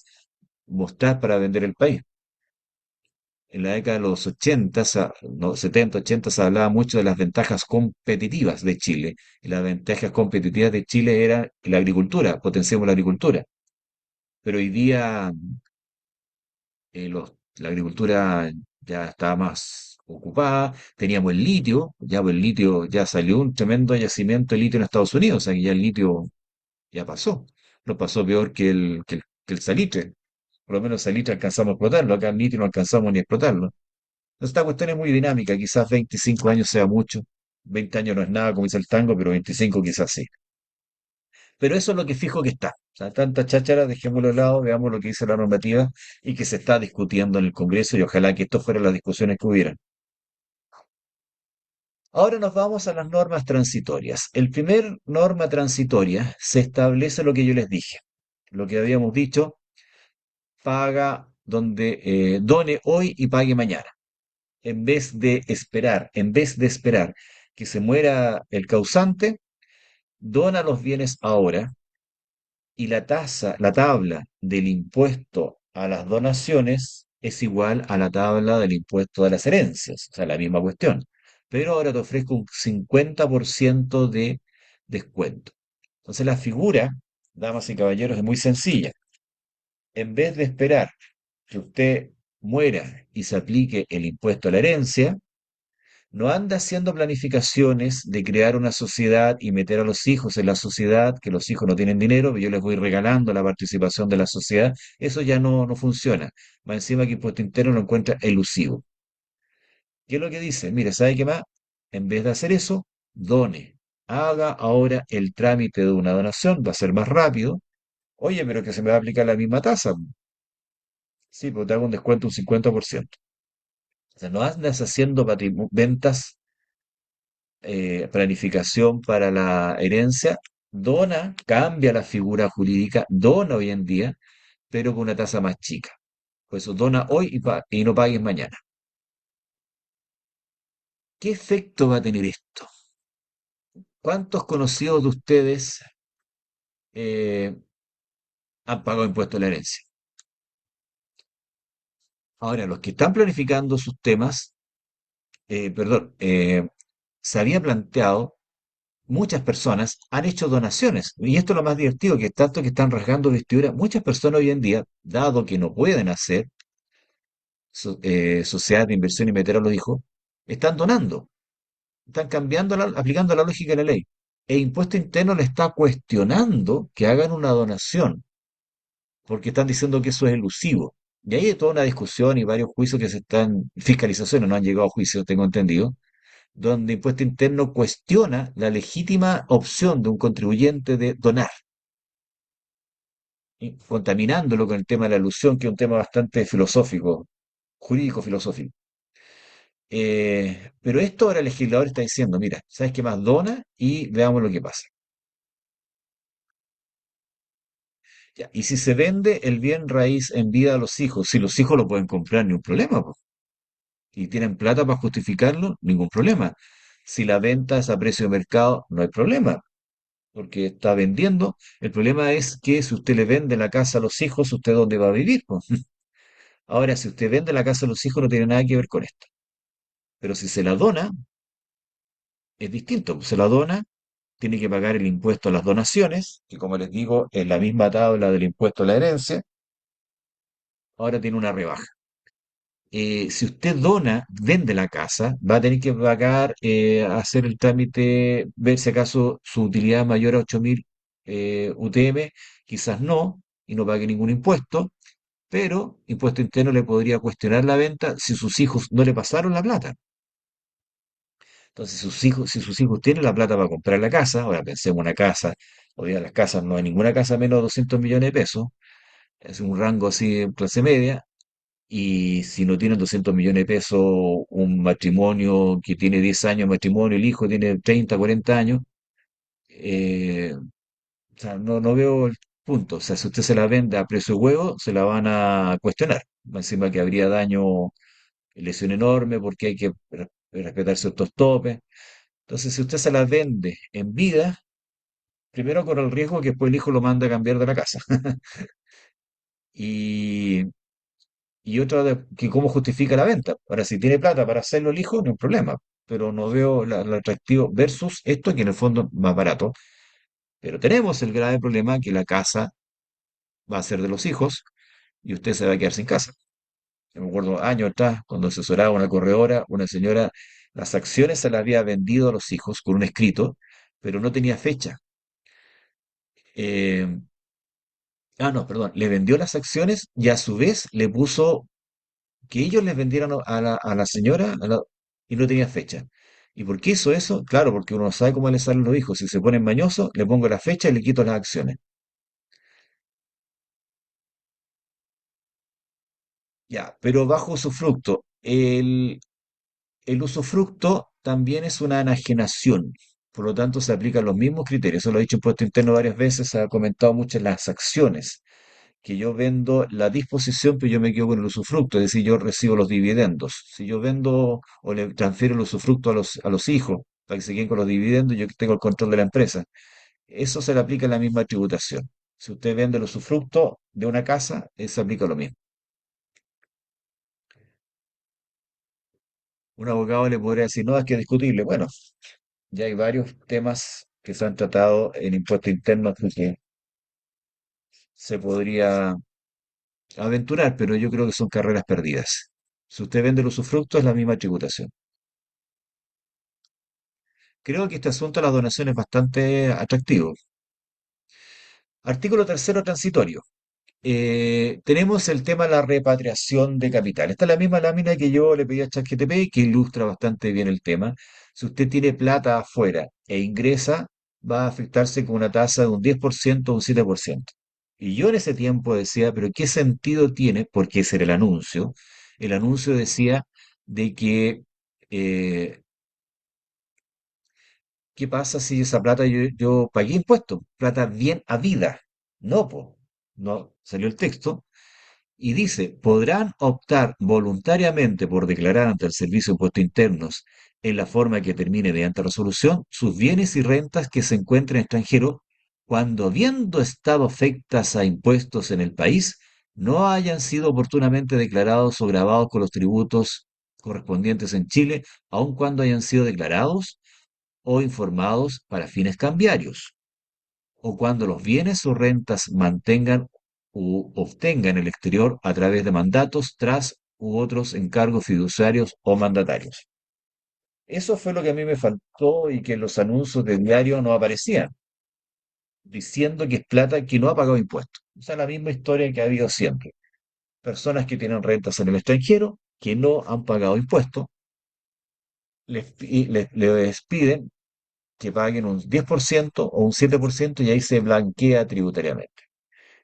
mostrar para vender el país. En la década de los 80, no, 70, 80, se hablaba mucho de las ventajas competitivas de Chile. Y las ventajas competitivas de Chile eran la agricultura, potenciamos la agricultura. Pero hoy día la agricultura ya está más ocupada, teníamos el litio, ya pues el litio ya salió un tremendo yacimiento de litio en Estados Unidos, o sea que ya el litio ya pasó, no pasó peor que el salitre, por lo menos el salitre alcanzamos a explotarlo, acá el litio no alcanzamos ni a explotarlo. Entonces, esta cuestión es muy dinámica, quizás 25 años sea mucho, 20 años no es nada como dice el tango, pero 25 quizás sí. Pero eso es lo que fijo que está. O sea, tanta cháchara, dejémoslo de lado, veamos lo que dice la normativa y que se está discutiendo en el Congreso y ojalá que esto fueran las discusiones que hubieran. Ahora nos vamos a las normas transitorias. El primer norma transitoria se establece lo que yo les dije. Lo que habíamos dicho, paga donde done hoy y pague mañana. En vez de esperar que se muera el causante, dona los bienes ahora y la tabla del impuesto a las donaciones es igual a la tabla del impuesto a las herencias, o sea, la misma cuestión. Pero ahora te ofrezco un 50% de descuento. Entonces la figura, damas y caballeros, es muy sencilla. En vez de esperar que usted muera y se aplique el impuesto a la herencia, no anda haciendo planificaciones de crear una sociedad y meter a los hijos en la sociedad, que los hijos no tienen dinero, pero yo les voy regalando la participación de la sociedad. Eso ya no funciona. Más encima que Impuesto Interno lo encuentra elusivo. ¿Qué es lo que dice? Mire, ¿sabe qué más? En vez de hacer eso, done. Haga ahora el trámite de una donación, va a ser más rápido. Oye, pero que se me va a aplicar la misma tasa. Sí, pues te hago un descuento un 50%. O sea, no andas haciendo ventas, planificación para la herencia, dona, cambia la figura jurídica, dona hoy en día, pero con una tasa más chica. Por eso dona hoy y no pagues mañana. ¿Qué efecto va a tener esto? ¿Cuántos conocidos de ustedes eh, han pagado impuestos a la herencia? Ahora, los que están planificando sus temas, perdón, se había planteado, muchas personas han hecho donaciones, y esto es lo más divertido, que tanto que están rasgando vestiduras, muchas personas hoy en día, dado que no pueden hacer sociedades de inversión y meter a los hijos, están donando, están cambiando, aplicando la lógica de la ley. E Impuesto Interno le está cuestionando que hagan una donación, porque están diciendo que eso es elusivo. Y ahí hay toda una discusión y varios juicios que se están, fiscalizaciones no han llegado a juicio, tengo entendido, donde Impuesto Interno cuestiona la legítima opción de un contribuyente de donar, y contaminándolo con el tema de la ilusión, que es un tema bastante filosófico, jurídico filosófico. Pero esto ahora el legislador está diciendo, mira, ¿sabes qué más? Dona y veamos lo que pasa. Ya, y si se vende el bien raíz en vida a los hijos, si los hijos lo pueden comprar, ni un problema, po, y tienen plata para justificarlo, ningún problema. Si la venta es a precio de mercado, no hay problema, porque está vendiendo. El problema es que si usted le vende la casa a los hijos, ¿usted dónde va a vivir, po? Ahora, si usted vende la casa a los hijos, no tiene nada que ver con esto. Pero si se la dona, es distinto. Se la dona, tiene que pagar el impuesto a las donaciones, que como les digo, es la misma tabla del impuesto a la herencia, ahora tiene una rebaja. Si usted dona, vende la casa, va a tener que pagar, hacer el trámite, ver si acaso su utilidad es mayor a 8.000 UTM, quizás no, y no pague ningún impuesto, pero Impuesto Interno le podría cuestionar la venta si sus hijos no le pasaron la plata. Entonces, si sus hijos tienen la plata para comprar la casa, ahora pensemos una casa, hoy día las casas, no hay ninguna casa menos de 200 millones de pesos, es un rango así de clase media, y si no tienen 200 millones de pesos, un matrimonio que tiene 10 años de matrimonio, el hijo tiene 30 40 años, o sea, no veo el punto. O sea, si usted se la vende a precio de huevo, se la van a cuestionar. Más encima que habría daño, lesión enorme, porque hay que respetar ciertos topes. Entonces, si usted se la vende en vida, primero corre el riesgo que después el hijo lo manda a cambiar de la casa. Y, y otra, que cómo justifica la venta. Ahora, si tiene plata para hacerlo el hijo, no hay problema. Pero no veo el atractivo versus esto, que en el fondo es más barato. Pero tenemos el grave problema que la casa va a ser de los hijos y usted se va a quedar sin casa. Yo me acuerdo años atrás, cuando asesoraba a una corredora, una señora, las acciones se las había vendido a los hijos con un escrito, pero no tenía fecha. Eh, no, perdón, le vendió las acciones y a su vez le puso que ellos les vendieran a la señora y no tenía fecha. ¿Y por qué hizo eso? Claro, porque uno no sabe cómo le salen los hijos. Si se ponen mañosos, le pongo la fecha y le quito las acciones. Ya, pero bajo usufructo. El usufructo también es una enajenación. Por lo tanto, se aplican los mismos criterios. Eso lo he dicho en Impuesto Interno varias veces, se ha comentado mucho en las acciones, que yo vendo la disposición, pero yo me quedo con el usufructo, es decir, yo recibo los dividendos. Si yo vendo o le transfiero el usufructo a los hijos para que se queden con los dividendos, yo tengo el control de la empresa. Eso se le aplica en la misma tributación. Si usted vende el usufructo de una casa, se aplica lo mismo. Un abogado le podría decir, no, es que es discutible. Bueno, ya hay varios temas que se han tratado en impuesto interno, así que se podría aventurar, pero yo creo que son carreras perdidas. Si usted vende el usufructo, es la misma tributación. Creo que este asunto de las donaciones es bastante atractivo. Artículo tercero transitorio. Tenemos el tema de la repatriación de capital. Esta es la misma lámina que yo le pedí a ChatGPT que ilustra bastante bien el tema. Si usted tiene plata afuera e ingresa, va a afectarse con una tasa de un 10% o un 7%. Y yo en ese tiempo decía, pero ¿qué sentido tiene? Porque ese era el anuncio. El anuncio decía de que eh, ¿qué pasa si esa plata yo pagué impuestos? Plata bien habida. No, po. No salió el texto. Y dice, podrán optar voluntariamente por declarar ante el Servicio de Impuestos Internos en la forma que termine mediante resolución sus bienes y rentas que se encuentren en extranjero cuando habiendo estado afectas a impuestos en el país no hayan sido oportunamente declarados o gravados con los tributos correspondientes en Chile, aun cuando hayan sido declarados o informados para fines cambiarios, o cuando los bienes o rentas mantengan u obtengan en el exterior a través de mandatos, tras u otros encargos fiduciarios o mandatarios. Eso fue lo que a mí me faltó y que en los anuncios de diario no aparecían, diciendo que es plata que no ha pagado impuestos. O sea, la misma historia que ha habido siempre. Personas que tienen rentas en el extranjero, que no han pagado impuestos, les piden que paguen un 10% o un 7% y ahí se blanquea tributariamente.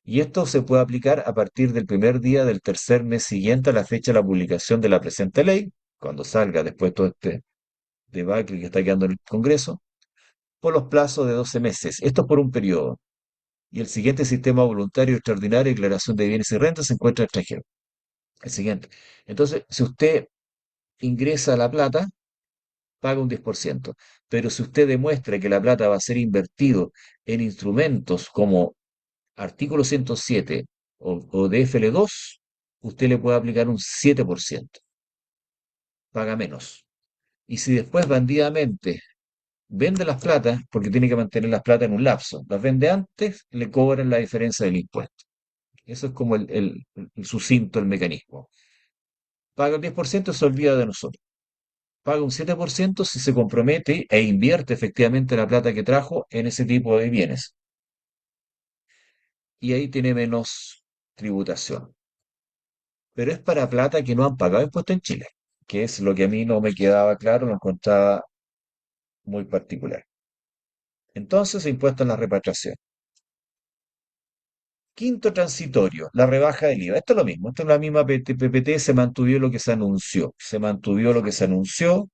Y esto se puede aplicar a partir del primer día del tercer mes siguiente a la fecha de la publicación de la presente ley, cuando salga después todo este debacle que está quedando en el Congreso, por los plazos de 12 meses. Esto es por un periodo. Y el siguiente sistema voluntario extraordinario de declaración de bienes y rentas se encuentra en extranjero. El siguiente. Entonces, si usted ingresa la plata, paga un 10%. Pero si usted demuestra que la plata va a ser invertido en instrumentos como artículo 107 o DFL2, usted le puede aplicar un 7%, paga menos. Y si después bandidamente vende las platas, porque tiene que mantener las platas en un lapso, las vende antes, le cobran la diferencia del impuesto. Eso es como el sucinto, el mecanismo. Paga el 10%, se olvida de nosotros. Paga un 7% si se compromete e invierte efectivamente la plata que trajo en ese tipo de bienes. Y ahí tiene menos tributación. Pero es para plata que no han pagado impuestos en Chile, que es lo que a mí no me quedaba claro, lo encontraba muy particular. Entonces, impuesto en la repatriación. Quinto transitorio, la rebaja del IVA. Esto es lo mismo, esto es la misma PPT, se mantuvo lo que se anunció. Se mantuvo lo que se anunció,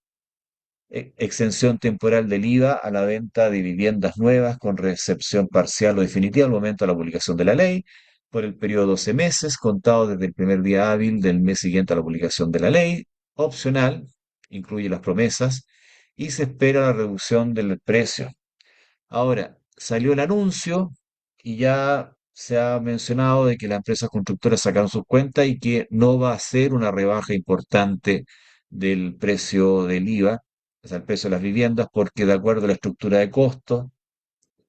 exención temporal del IVA a la venta de viviendas nuevas con recepción parcial o definitiva al momento de la publicación de la ley, por el periodo de 12 meses, contado desde el primer día hábil del mes siguiente a la publicación de la ley, opcional, incluye las promesas, y se espera la reducción del precio. Ahora, salió el anuncio y ya se ha mencionado de que las empresas constructoras sacaron sus cuentas y que no va a ser una rebaja importante del precio del IVA, o sea, el precio de las viviendas, porque de acuerdo a la estructura de costos,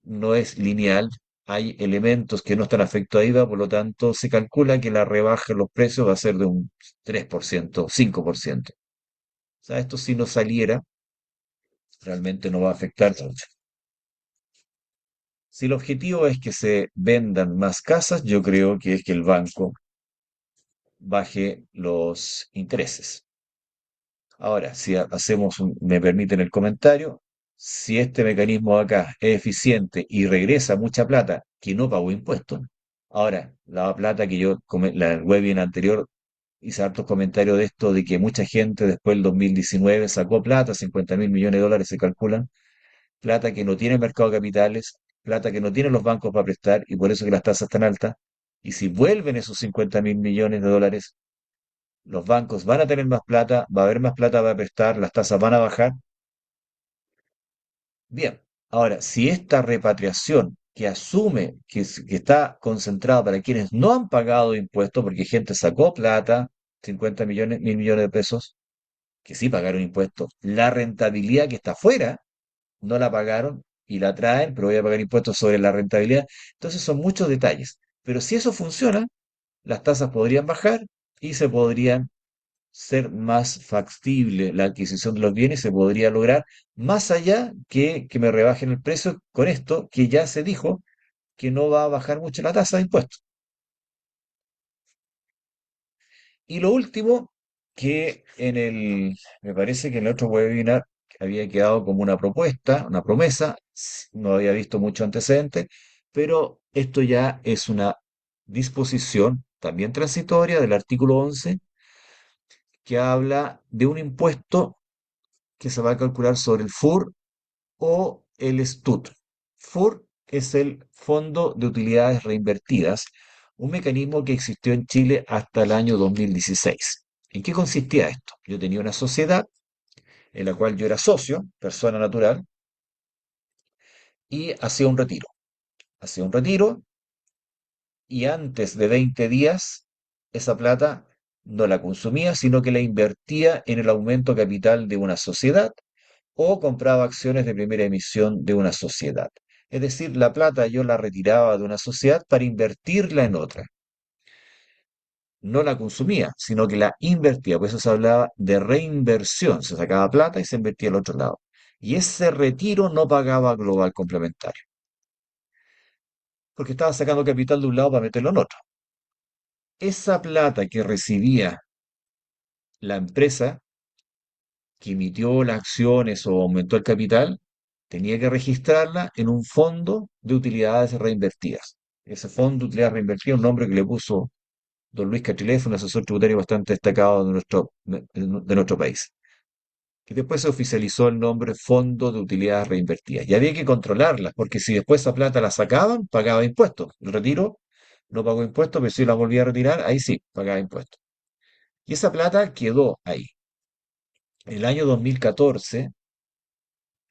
no es lineal. Hay elementos que no están afectos a IVA, por lo tanto, se calcula que la rebaja en los precios va a ser de un 3%, 5%. O sea, esto si no saliera, realmente no va a afectar mucho. Si el objetivo es que se vendan más casas, yo creo que es que el banco baje los intereses. Ahora, si hacemos me permiten el comentario, si este mecanismo de acá es eficiente y regresa mucha plata que no pagó impuestos, ahora, la plata que la webinar anterior hice hartos comentarios de esto, de que mucha gente después del 2019 sacó plata, 50.000 millones de dólares se calculan, plata que no tiene el mercado de capitales, plata que no tienen los bancos para prestar y por eso que las tasas están altas. Y si vuelven esos 50.000 millones de dólares, los bancos van a tener más plata, va a haber más plata para prestar, las tasas van a bajar. Bien, ahora, si esta repatriación que asume que está concentrada para quienes no han pagado impuestos, porque gente sacó plata, 50 millones, 1.000 millones de pesos, que sí pagaron impuestos, la rentabilidad que está afuera no la pagaron y la traen, pero voy a pagar impuestos sobre la rentabilidad. Entonces son muchos detalles. Pero si eso funciona, las tasas podrían bajar y se podrían ser más factible la adquisición de los bienes, se podría lograr más allá que me rebajen el precio con esto que ya se dijo que no va a bajar mucho la tasa de impuestos. Y lo último, que me parece que en el otro webinar había quedado como una propuesta, una promesa, no había visto mucho antecedente, pero esto ya es una disposición también transitoria del artículo 11 que habla de un impuesto que se va a calcular sobre el FUR o el STUT. FUR es el Fondo de Utilidades Reinvertidas, un mecanismo que existió en Chile hasta el año 2016. ¿En qué consistía esto? Yo tenía una sociedad en la cual yo era socio, persona natural, y hacía un retiro. Hacía un retiro y antes de 20 días esa plata no la consumía, sino que la invertía en el aumento capital de una sociedad o compraba acciones de primera emisión de una sociedad. Es decir, la plata yo la retiraba de una sociedad para invertirla en otra. No la consumía, sino que la invertía. Por eso se hablaba de reinversión. Se sacaba plata y se invertía al otro lado. Y ese retiro no pagaba global complementario, porque estaba sacando capital de un lado para meterlo en otro. Esa plata que recibía la empresa que emitió las acciones o aumentó el capital, tenía que registrarla en un fondo de utilidades reinvertidas. Ese fondo de utilidades reinvertidas, un nombre que le puso don Luis Catrilef, un asesor tributario bastante destacado de nuestro país. Y después se oficializó el nombre Fondo de Utilidades Reinvertidas. Y había que controlarlas, porque si después esa plata la sacaban, pagaba impuestos. El retiro no pagó impuestos, pero si la volvía a retirar, ahí sí, pagaba impuestos. Y esa plata quedó ahí. En el año 2014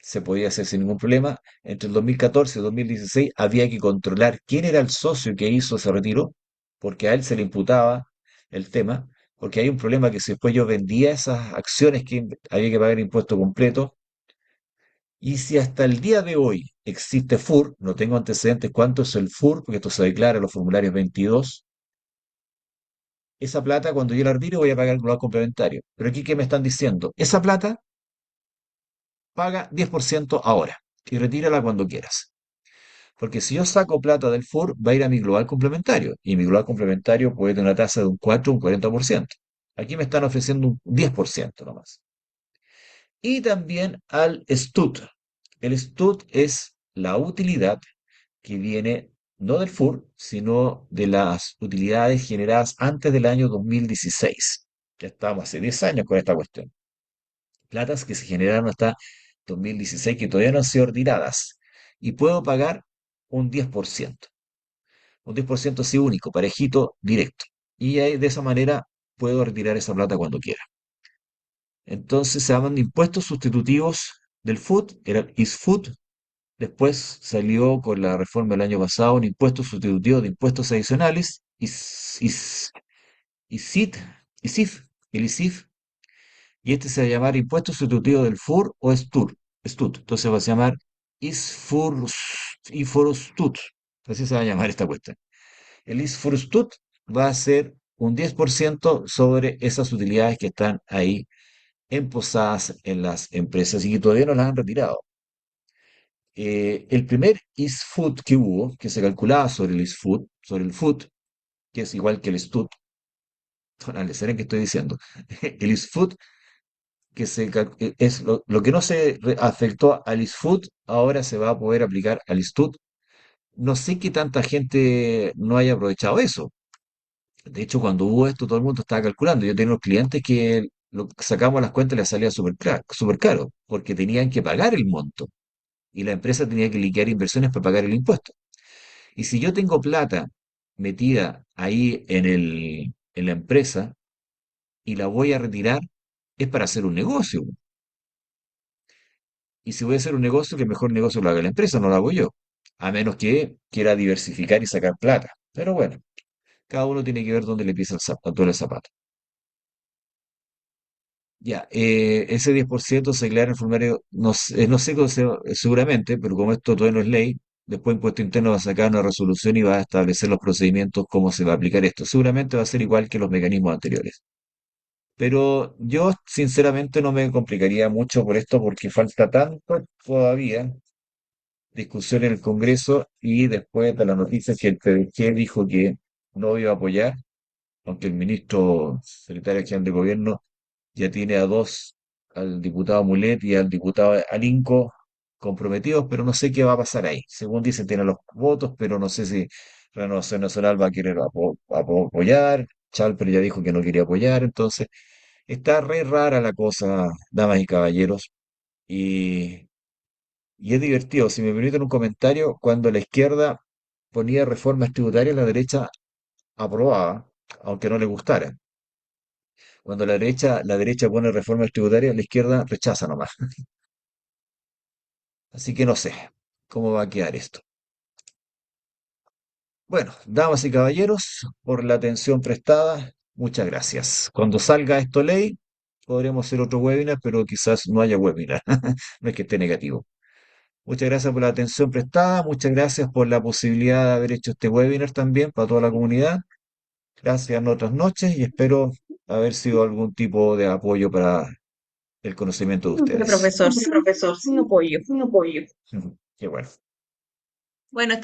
se podía hacer sin ningún problema. Entre el 2014 y 2016 había que controlar quién era el socio que hizo ese retiro, porque a él se le imputaba el tema, porque hay un problema que si después yo vendía esas acciones que había que pagar impuesto completo, y si hasta el día de hoy existe FUR, no tengo antecedentes cuánto es el FUR, porque esto se declara en los formularios 22, esa plata cuando yo la retiro voy a pagar el global complementario. Pero aquí, ¿qué me están diciendo? Esa plata paga 10% ahora y retírala cuando quieras. Porque si yo saco plata del FUR, va a ir a mi global complementario. Y mi global complementario puede tener una tasa de un 4 o un 40%. Aquí me están ofreciendo un 10% nomás. Y también al STUT. El STUT es la utilidad que viene no del FUR, sino de las utilidades generadas antes del año 2016. Ya estamos hace 10 años con esta cuestión. Platas que se generaron hasta 2016 que todavía no han sido retiradas. Y puedo pagar un 10%. Un 10% así único, parejito, directo. Y ahí, de esa manera puedo retirar esa plata cuando quiera. Entonces se llaman impuestos sustitutivos del FUT, era el ISFUT. Después salió con la reforma del año pasado un impuesto sustitutivo de impuestos adicionales, ISIT, ISIF, el ISIF, y este se va a llamar impuesto sustitutivo del FUR o STUT. Entonces va a se llamar ISFUR, IFORSTUT. Así se va a llamar esta cuestión. El ISFORSTUT va a ser un 10% sobre esas utilidades que están ahí emposadas en las empresas y que todavía no las han retirado. El primer ISFUT que hubo, que se calculaba sobre el ISFUT, sobre el FUT, que es igual que el STUT, ¿saben qué estoy diciendo? El ISFUT, es lo que no se afectó al ISFUT, ahora se va a poder aplicar al ISTUT. No sé qué tanta gente no haya aprovechado eso. De hecho, cuando hubo esto, todo el mundo estaba calculando. Yo tenía unos clientes que sacamos las cuentas y les salía súper caro, porque tenían que pagar el monto y la empresa tenía que liquidar inversiones para pagar el impuesto. Y si yo tengo plata metida ahí en la empresa y la voy a retirar, es para hacer un negocio. Y si voy a hacer un negocio, que el mejor negocio lo haga la empresa, no lo hago yo. A menos que quiera diversificar y sacar plata. Pero bueno, cada uno tiene que ver dónde le pisa el zapato, el zapato. Ya, ese 10% se declara en el formulario, no sé, seguramente, pero como esto todavía no es ley, Después Impuesto Interno va a sacar una resolución y va a establecer los procedimientos, cómo se va a aplicar esto. Seguramente va a ser igual que los mecanismos anteriores. Pero yo sinceramente no me complicaría mucho por esto porque falta tanto todavía discusión en el Congreso y después de la noticia que el PDG dijo que no iba a apoyar, aunque el ministro secretario general de gobierno ya tiene a dos, al diputado Mulet y al diputado Alinco comprometidos, pero no sé qué va a pasar ahí. Según dicen, tienen los votos, pero no sé si Renovación Nacional va a querer apoyar. Chalper ya dijo que no quería apoyar, entonces está re rara la cosa, damas y caballeros, y, y es divertido. Si me permiten un comentario, cuando la izquierda ponía reformas tributarias, la derecha aprobaba, aunque no le gustara. Cuando la derecha pone reformas tributarias, la izquierda rechaza nomás. Así que no sé cómo va a quedar esto. Bueno, damas y caballeros, por la atención prestada, muchas gracias. Cuando salga esto ley, podremos hacer otro webinar, pero quizás no haya webinar. No es que esté negativo. Muchas gracias por la atención prestada, muchas gracias por la posibilidad de haber hecho este webinar también para toda la comunidad. Gracias en otras noches y espero haber sido algún tipo de apoyo para el conocimiento de Siempre, ustedes. profesor, profesor, sin apoyo. Qué bueno. Bueno,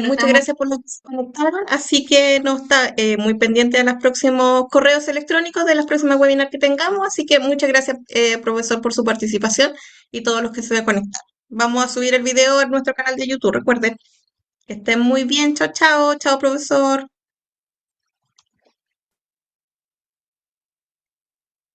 muchas gracias por los que se conectaron, así que nos está muy pendiente de los próximos correos electrónicos, de las próximas webinars que tengamos, así que muchas gracias, profesor, por su participación y todos los que se conectaron. Vamos a subir el video en nuestro canal de YouTube, recuerden. Que estén muy bien, chao, chao, chao, profesor.